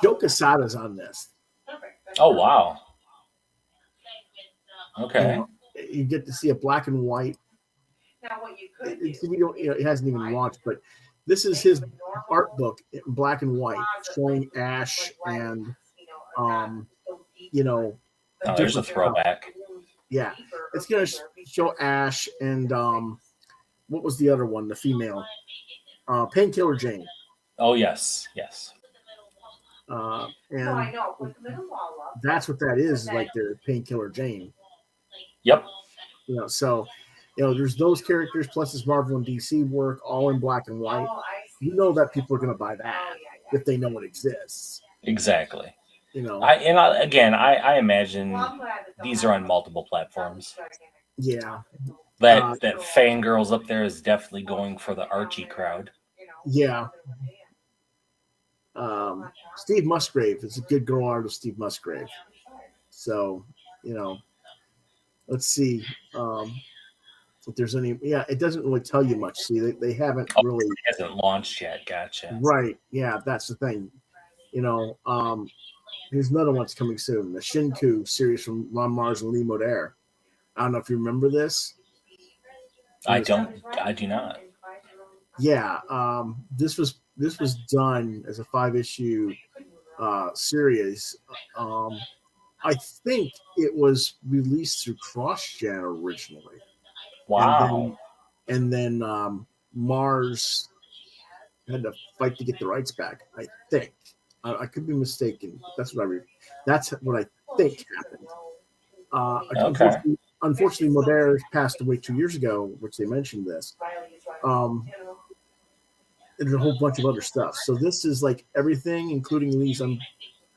Joe Quesada's on this. Oh wow. Okay. you get to see a black and white. Now, what you could We don't, it hasn't even launched, but this is his art book in black and white showing Ash and Oh, there's a throwback. Yeah, it's gonna show Ash and what was the other one? The female, Painkiller Jane. Oh yes. And that's what that is like their Painkiller Jane. Yep. So there's those characters plus his Marvel and DC work all in black and white. You know that people are going to buy that if they know it exists. Exactly. I imagine these are on multiple platforms. Yeah. That fangirls up there is definitely going for the Archie crowd. Yeah. Steve Musgrave is a good girl artist, Steve Musgrave. So, let's see if there's any. Yeah, it doesn't really tell you much. See, they haven't really. It hasn't launched yet. Gotcha. Right. Yeah, that's the thing. Here's another one that's coming soon. The Shinku series from Ron Mars and Lee Modair. I don't know if you remember this. I do not. Yeah. This was done as a 5-issue series. I think it was released through CrossGen originally. Wow. And then Mars had to fight to get the rights back. I think. I could be mistaken. That's what I think happened. Okay. Unfortunately, Modair passed away 2 years ago, which they mentioned this. And there's a whole bunch of other stuff. So this is like everything, including Lee's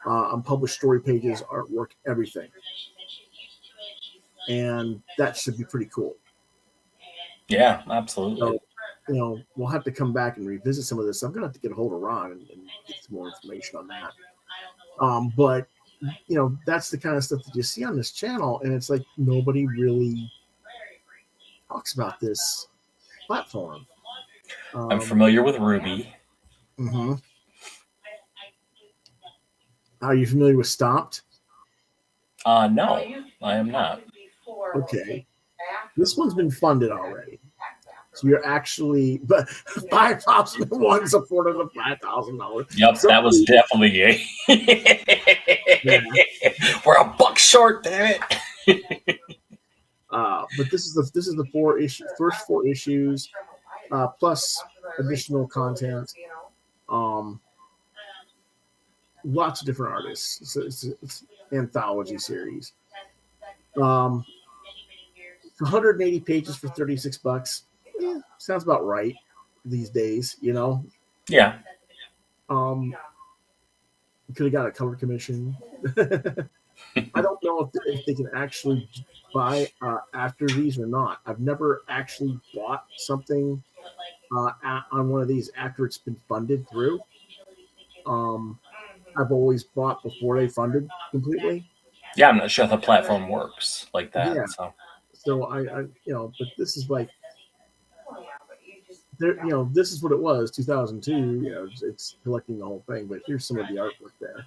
unpublished story pages, artwork, everything. And that should be pretty cool. Yeah, absolutely. So, we'll have to come back and revisit some of this. I'm going to have to get a hold of Ron and get some more information on that. But, that's the kind of stuff that you see on this channel. And it's like nobody really talks about this platform. I'm familiar with Ruby. Mm-hmm. Are you familiar with Stomped? No, I am not. Okay. This one's been funded already. So you're actually, but 5,001 supported with $5,000. Yep, so that was definitely Yeah. We're a buck short, damn it. But this is the first 4 issues, plus additional content. Lots of different artists. It's an anthology series. 180 pages for $36. Yeah, sounds about right these days, Yeah. Could have got a color commission. I don't know if they can actually buy after these or not. I've never actually bought something on one of these after it's been funded through. I've always bought before they funded completely. Yeah, I'm not sure how the platform works like that. Yeah. So I but this is like, this is what it was, 2002. It's collecting the whole thing. But here's some of the artwork there.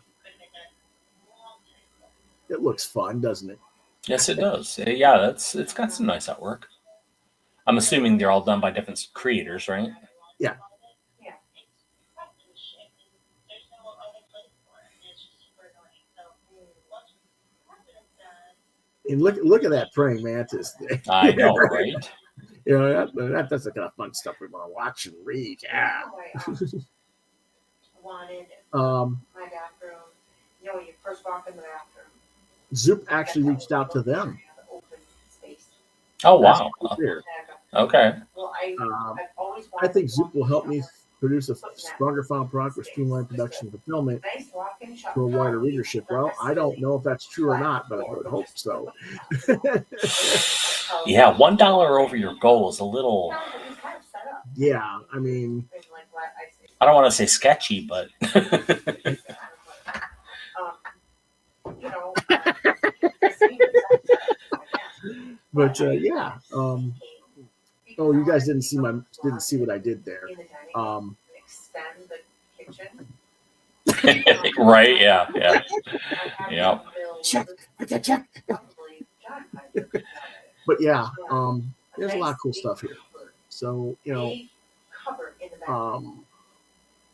It looks fun, doesn't it? Yes, it does. Yeah, it's got some nice artwork. I'm assuming they're all done by different creators, right? Yeah. And look at that praying mantis thing. I know, right? That's the kind of fun stuff we want to watch and read. Yeah. My bathroom. You first walk in the bathroom. Zoop actually reached out to them. Oh wow! Okay. I think Zoop will help me produce a stronger final product with streamlined production and fulfillment to a wider readership. Well, I don't know if that's true or not, but I would hope so. Yeah, $1 over your goal is a little. Yeah, I mean, I don't want to say sketchy, but. But yeah. Oh, you guys didn't see what I did there. Right? Yeah. Check. but yeah, there's a lot of cool stuff here. So, you know, Big cupboard in the back.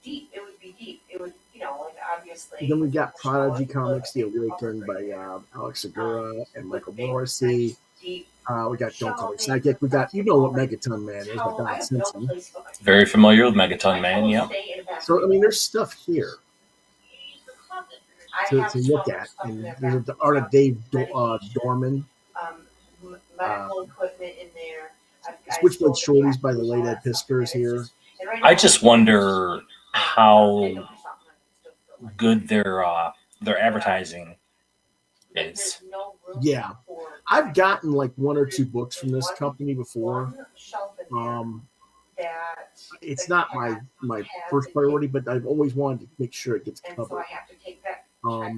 Deep. It would be deep. It would, you know, like obviously. then we got Prodigy But Comics, The a big Awakened cupboard by right there. Alex Segura and With Michael big, Morrissey. nice, deep We got Don't Call Me shelving, Sidekick. We got, you know what Megaton Man is by towel. I Don have no Simpson. place for my Very familiar with Megaton Man. Yeah. stay in a bathroom. So, I mean, there's stuff here I to have look towels at. up in And that there's the bathroom. art of Dave Medication. Dorman. Medical equipment in there. Switchblade Shorties by the late Ed Piskers here. I just wonder how good their advertising is. Yeah. I've gotten like 1 or 2 books from this company before. It's not my first priority, but I've always wanted to make sure it gets covered. I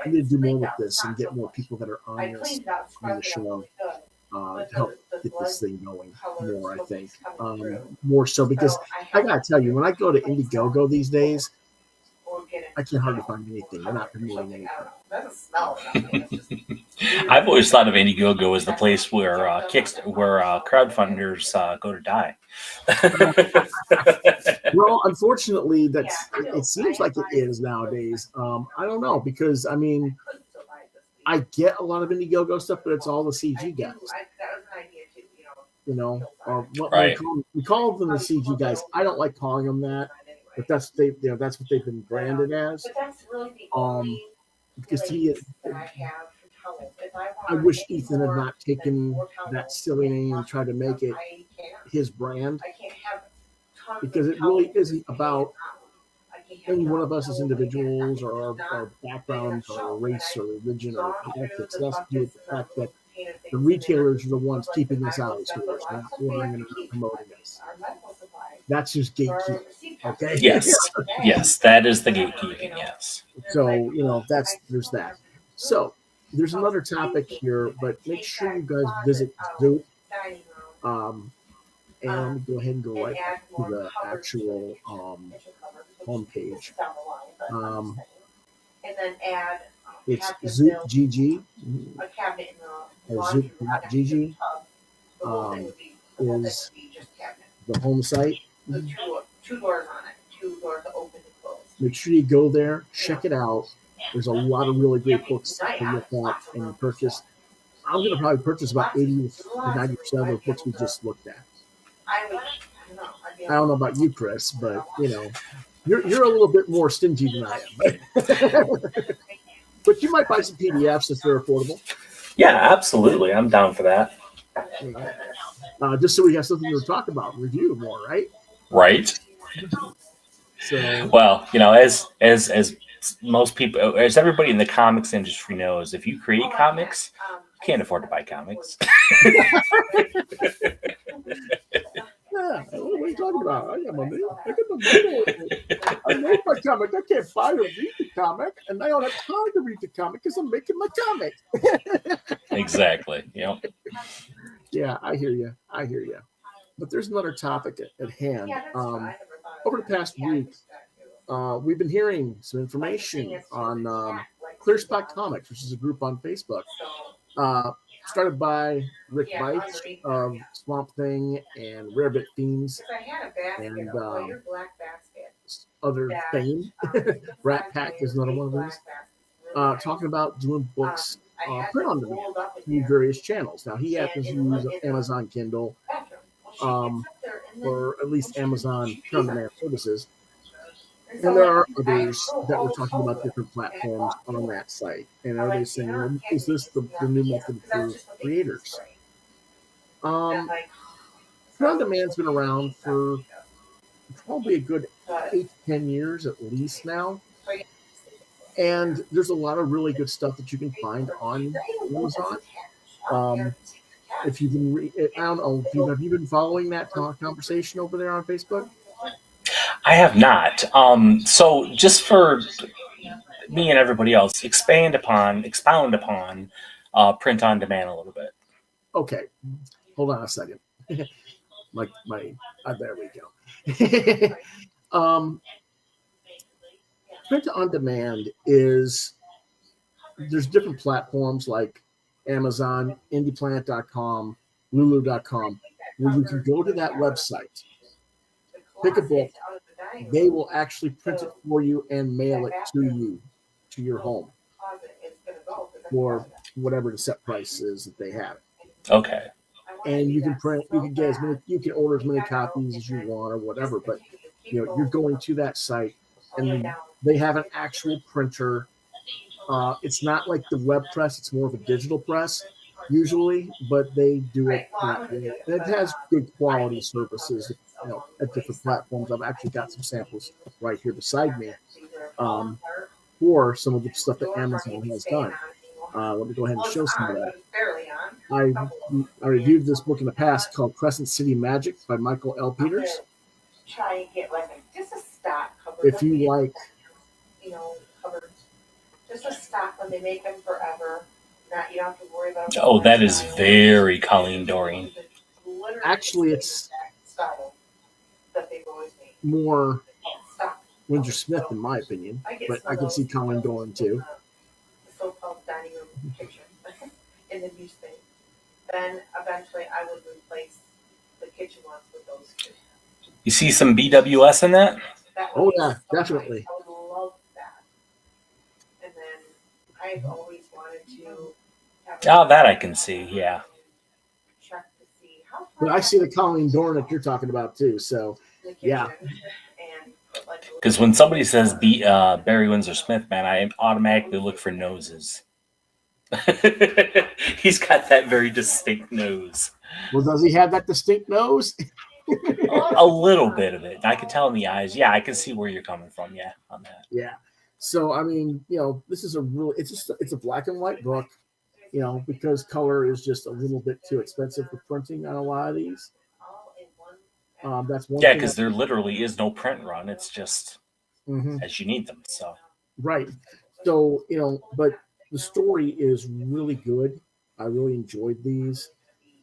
need to do more with this and get more people that are on this on the show to help get this thing going more. I think more so because I gotta tell you, when I go to Indiegogo these days, I can hardly find anything. They're not promoting anything. I've always thought of Indiegogo as the place where crowdfunders go to die. Well, unfortunately, it seems like it is nowadays. I don't know, because I mean, I get a lot of Indiegogo stuff, but it's all the CG guys. You know, or what Right. we call them the CG guys. I don't like calling them that, but that's what they've been branded as. Because to me, I wish Ethan had not taken that silly name and tried to make it his brand, because it really isn't about any one of us as individuals or our background or our race or religion or politics. It has to do with the fact that the retailers are the ones keeping us out of stores, not ordering and not promoting us. That's just gatekeeping. Okay. Yes, that is the gatekeeping. Yes. So, you know, there's that. So there's another topic here, but make sure you guys visit Zoop. And go ahead and go right to the actual homepage. It's Zoop GG or Zoop.gg is the home site. Two doors on it. 2 doors open and close. Make sure you go there, check it out. There's a lot of really great books to look at and purchase. I'm going to probably purchase about 80 to 90% of the books we just looked at. I don't know about you, Chris, but you know, you're a little bit more stingy than I am. But you might buy some PDFs if they're affordable. Yeah, absolutely. I'm down for that. Just so we have something to talk about and review more, right? Right. So, well, you know, as most people, as everybody in the comics industry knows, if you create comics, you can't afford to buy comics. Yeah, what are you talking about? I got my money. I got the money. I made my comic. I can't buy or read the comic, and I don't have time to read the comic because I'm making my comic. Exactly. Yeah. Yeah, I hear you. But there's another topic at hand. Over the past week, we've been hearing some information on Clear Spot Comics, which is a group on Facebook. Started by Rick Bites of Swamp Thing and Rarebit Themes and other fame. Rat Pack is another one of those. Talking about doing books print on demand through various channels. Now, he happens to use Amazon Kindle or at least Amazon print on demand services. And there are others that were talking about different platforms on that site. And everybody's saying, well, is this the new method for creators? Print on demand's been around for probably a good 8 to 10 years at least now. And there's a lot of really good stuff that you can find on Amazon. If you've been, I don't know, have you been following that conversation over there on Facebook? I have not. So just for me and everybody else, expound upon print on demand a little bit. Okay, hold on a second. There we go. Print on demand there's different platforms like Amazon, indieplanet.com, lulu.com, where you can go to that website, pick a book. They will actually print it for you and mail it to you, to your home, for whatever the set price is that they have. Okay. And you can print, you can get as many, you can order as many copies as you want or whatever. But you know, you're going to that site, and they have an actual printer. It's not like the web press; it's more of a digital press usually, but they do it that way. And it has good quality services, you know, at different platforms. I've actually got some samples right here beside me for some of the stuff that Amazon has done. Let me go ahead and show some of that. I reviewed this book in the past called Crescent City Magic by Michael L. Peters. Try and get like just a stock cover. If you like, you know, covered, just a stock when they make them forever. Not, you don't have to worry about. Oh, that is very Colleen Doring. Actually, it's style that they've always made. More Stock. Windsor Smith, in my opinion, but I can see Colleen Doring too. The so-called dining room kitchen in the new space. Then eventually I would replace the kitchen ones with those two. You see some BWS in that? Oh yeah, definitely. I would love that. And then I've always wanted to have Oh, that I can see. Yeah. check to see how But I see the Colleen Doring that you're talking about too. So the kitchen yeah. and put like a Because when somebody says Barry Windsor Smith, man, I automatically look for noses. He's got that very distinct nose. Well, does he have that distinct nose? A little bit of it. I can tell in the eyes. Yeah, I can see where you're coming from. Yeah, on that. Yeah. So I mean, you know, this is a really it's a black and white book, you know, because color is just a little bit too expensive for printing on a lot of these. all in one. That's one. Yeah, thing because there literally is no print run. It's just Mhm. as you need them. So Right. So, you know, but the story is really good. I really enjoyed these.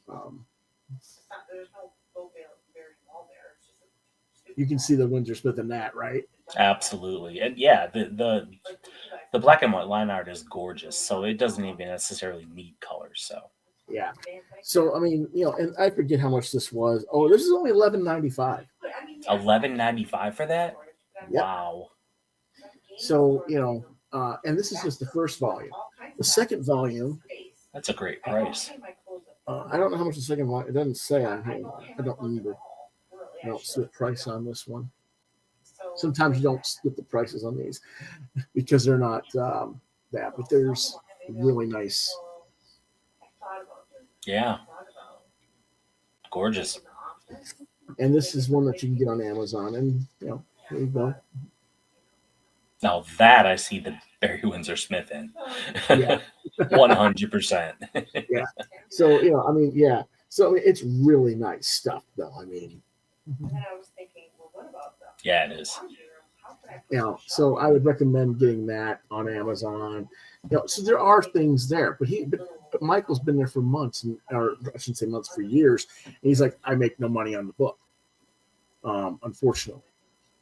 There's no low very wall there. It's just a You can see the Windsor Smith in that, right? absolutely, and yeah, the black and white line art is gorgeous. So it doesn't even necessarily need colors. So Yeah. So I mean, you know, and I forget how much this was. Oh, this is only $11.95. $11.95 for that. Yep. Wow. So, you know, and this is just the first volume. The second volume, That's a great price. I don't know how much the second volume. It doesn't say on here. I don't remember. I don't see a price on this one. Sometimes you don't split the prices on these because they're not that, but there's really nice. Yeah. Gorgeous. And this is one that you can get on Amazon, and you know, there you go. Now that I see the Barry Windsor Smith in. Yeah. 100%. Yeah. So, you know, I mean, yeah. So I mean, it's really nice stuff, though. I mean, And I was thinking, well, what about that? Yeah, it is. you know, so I would recommend getting that on Amazon. You know, so there are things there, but Michael's been there for months, or I shouldn't say months, for years. And he's like, I make no money on the book, unfortunately,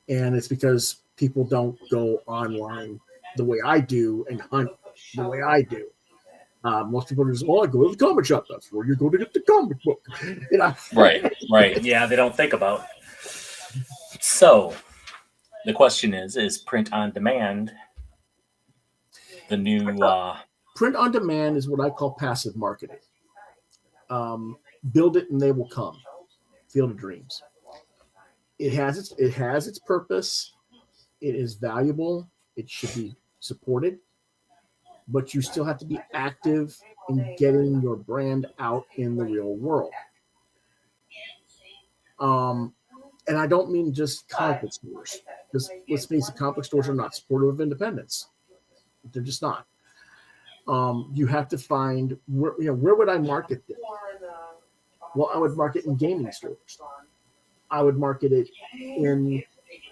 and it's because people don't go online the way I do and hunt the way I do. Most people are just, I go to the comic shop. That's where you go to get the comic book. You know? Right. Yeah, they don't think about it. So the question is print on demand the new Print on demand is what I call passive marketing. Build it and they will come. Field of Dreams. It has its purpose. It is valuable. It should be supported, but you still have to be active in getting your brand out in the real world. And I don't mean just comic book stores, because let's face it, comic book stores are not supportive of independence. They're just not. You have to find where would I market this? Well, I would market in gaming stores. I would market it in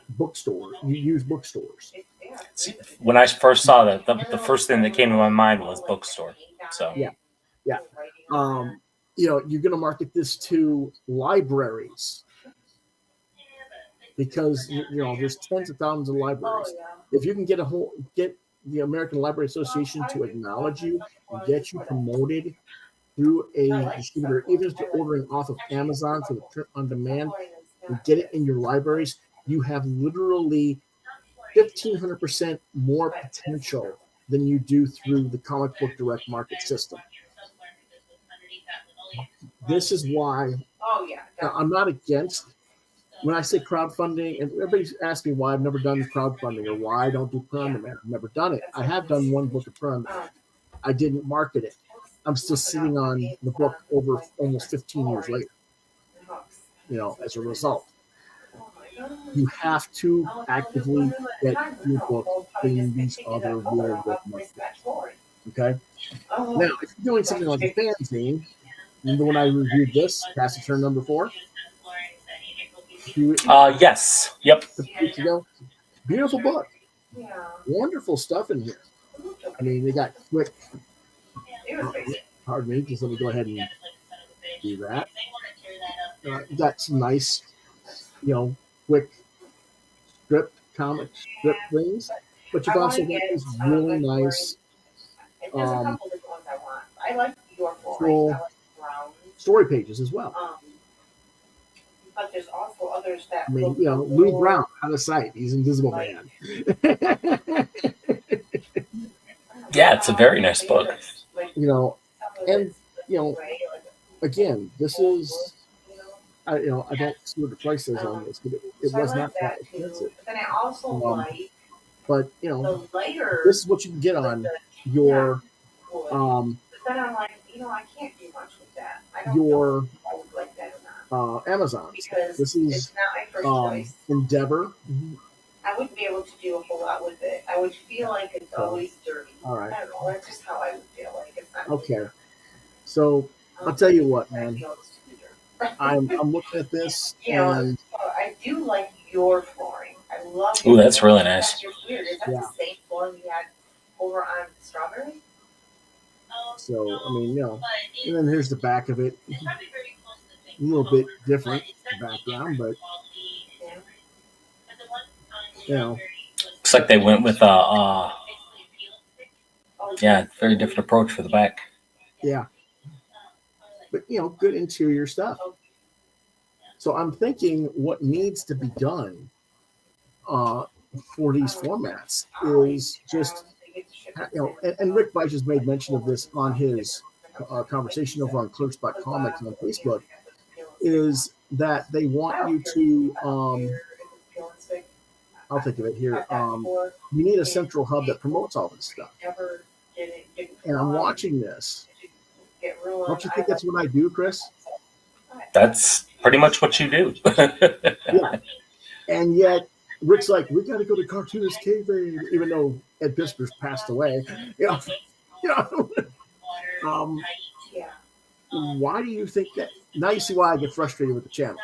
bookstores. You use bookstores. See, when I first saw that, the first thing that came to my mind was bookstore. So Yeah. You're going to market this to libraries, because there's tens of thousands of libraries. If you can get the American Library Association to acknowledge you and get you promoted through a distributor, even if you're ordering off of Amazon for the print on demand, and get it in your libraries, you have literally 1,500% more potential than you do through the comic book direct market system. This is why I'm not against, when I say crowdfunding, and everybody asks me why I've never done crowdfunding or why I don't do print on demand. I've never done it. I have done one book of print on demand. I didn't market it. I'm still sitting on the book over almost 15 years later, as a result. You have to actively get your book in these other real book markets. Okay? Now, if you're doing something like a fanzine, remember when I reviewed this, Pass the Turn number 4? Yes. Yep. A few weeks ago. Beautiful book. Wonderful stuff in here. I mean, they got quick. Pardon me, just let me go ahead and do that. You got some nice, quick comic strip things, but you've also got these really nice full story pages as well. But there's also others that Louis Brown, out of sight. He's Invisible Man. Yeah, it's a very nice book. And again, this is I don't see what the price is on this, but it was not that expensive. But then I also like but the lighter. this is what you can get on your But then I'm like, I can't do much with that. I don't know your if I would like that or not. Amazon. Because This is it's not my first choice. Endeavor. I wouldn't be able to do a whole lot with it. I would feel like it's always dirty. All right. I don't know. That's just how I would feel like. It's not Okay. So I'll tell you what, man. I'm looking at this, and I do like your flooring. I love. Ooh, that's really nice. Weird. Is that the same flooring we had over on Strawberry? So I mean, and then here's the back of it. A little bit different background, but looks like they went with very different approach for the back. Yeah. But good interior stuff. So I'm thinking what needs to be done for these formats is just and Rick Beich has made mention of this on his conversation over on Clerks.comics on Facebook, is that they want you to I'll think of it here. You need a central hub that promotes all this stuff. And I'm watching this. Don't you think that's what I do, Chris? That's pretty much what you do. Yeah. And yet, Rick's like, we got to go to Cartoonist Kayfabe, even though Ed Pisker's passed away. Why do you think that? Now you see why I get frustrated with the channel.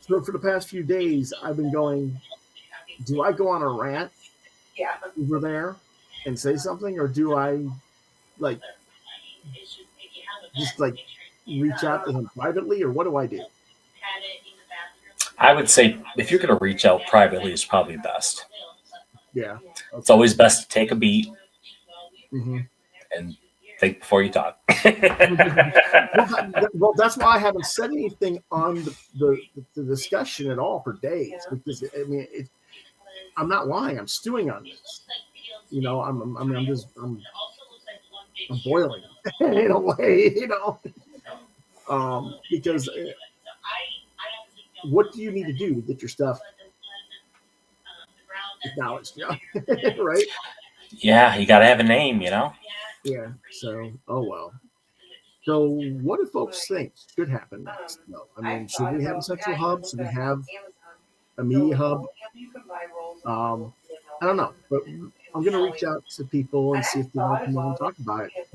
So for the past few days, I've been going, do I go on a rant over there and say something, or do I just reach out to him privately, or what do I do? I would say if you're going to reach out privately, is probably best. Yeah, it's always best to take a beat and think before you talk. Well, that's why I haven't said anything on the discussion at all for days, because I'm not lying. I'm stewing on this. I'm boiling in a way, because what do you need to do to get your stuff acknowledged? Right? Yeah, you got to have a name, Yeah. So, oh well. So, what do folks think should happen next? No, should we have a central hub? Should we have a media hub? I don't know, but I'm going to reach out to people and see if they want to come on and talk about it.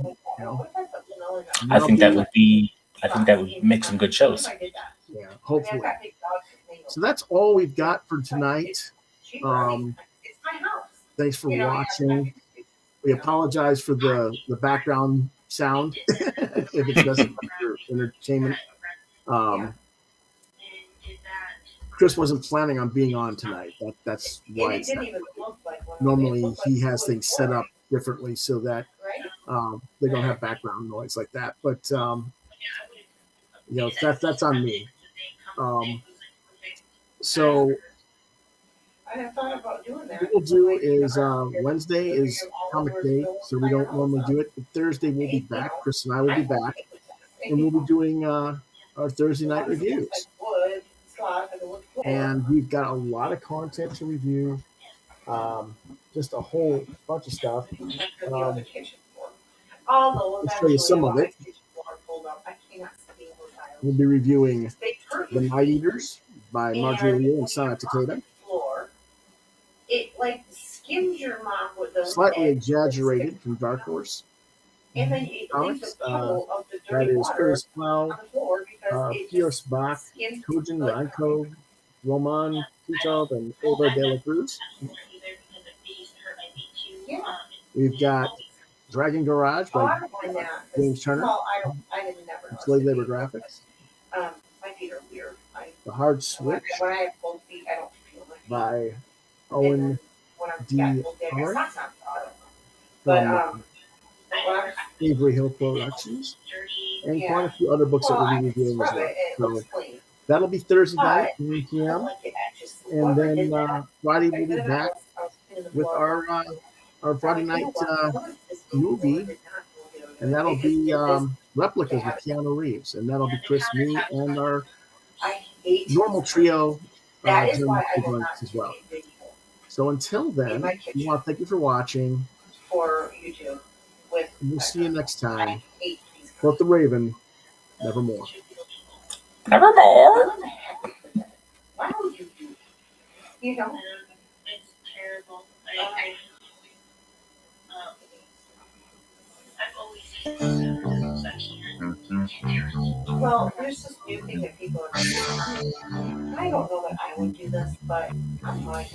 I think that would make some good shows. Yeah, hopefully. So that's all we've got for tonight. Thanks for watching. We apologize for the background sound if it's necessary for entertainment. Chris wasn't planning on being on tonight. That's why it's not. normally he has things set up differently so that they don't have background noise like that. But that's on me. So I have thought about doing that. what we'll do is Wednesday is comic day, so we don't normally do it. But Thursday we'll be back. Chris and I will be back, and we'll be doing our Thursday night reviews. And we've got a lot of content to review, just a whole bunch of stuff. I'll show you some of it. We'll be reviewing The Night Eaters by Marjorie Liu and Sana Takeda. It like skims your mop with the Slightly exaggerated from Dark Horse and then it leaves Comics. a puddle of the That dirty is water Curtis Cloud, on the floor because it Pierce just Bach, skims Kojin like Ranko, Roman Titov, and Eva de la Cruz. Yeah. We've got Dragon Garage Oh, by I don't mind that. James Turner. Well, I didn't never know. Slave Labor Graphics. My feet are weird. The Hard Switch When I have cold feet, I don't feel my feet. by Owen When I'm D. got cold, I Howard got socks on. But from when I'm Avery Hill Productions, and Yeah. quite a few other books that well, we'll I be can reviewing as scrub well. it and it So looks clean. that'll be Thursday night, But 9 I p.m. like it just And whoever then did that. Friday I we'll be could have back I was in the with floor. our Friday You know night what? This movie, did not do it. and that'll They be just did replicas Yeah. with Keanu Reeves, and that'll be Chris, me, and our this. I hate normal this. trio That is during why I the will months not as do well. a video So until then, my we kitchen. want to thank you for watching. for YouTube with. We'll see you next time. I hate these. Quoth the Raven, nevermore. Nevermore. What the heck is that? Why would you do that? You know? It's terrible. I've always hated that, so I can't. Well, there's this new thing that people are doing. I don't know that I would do this, but I'm like.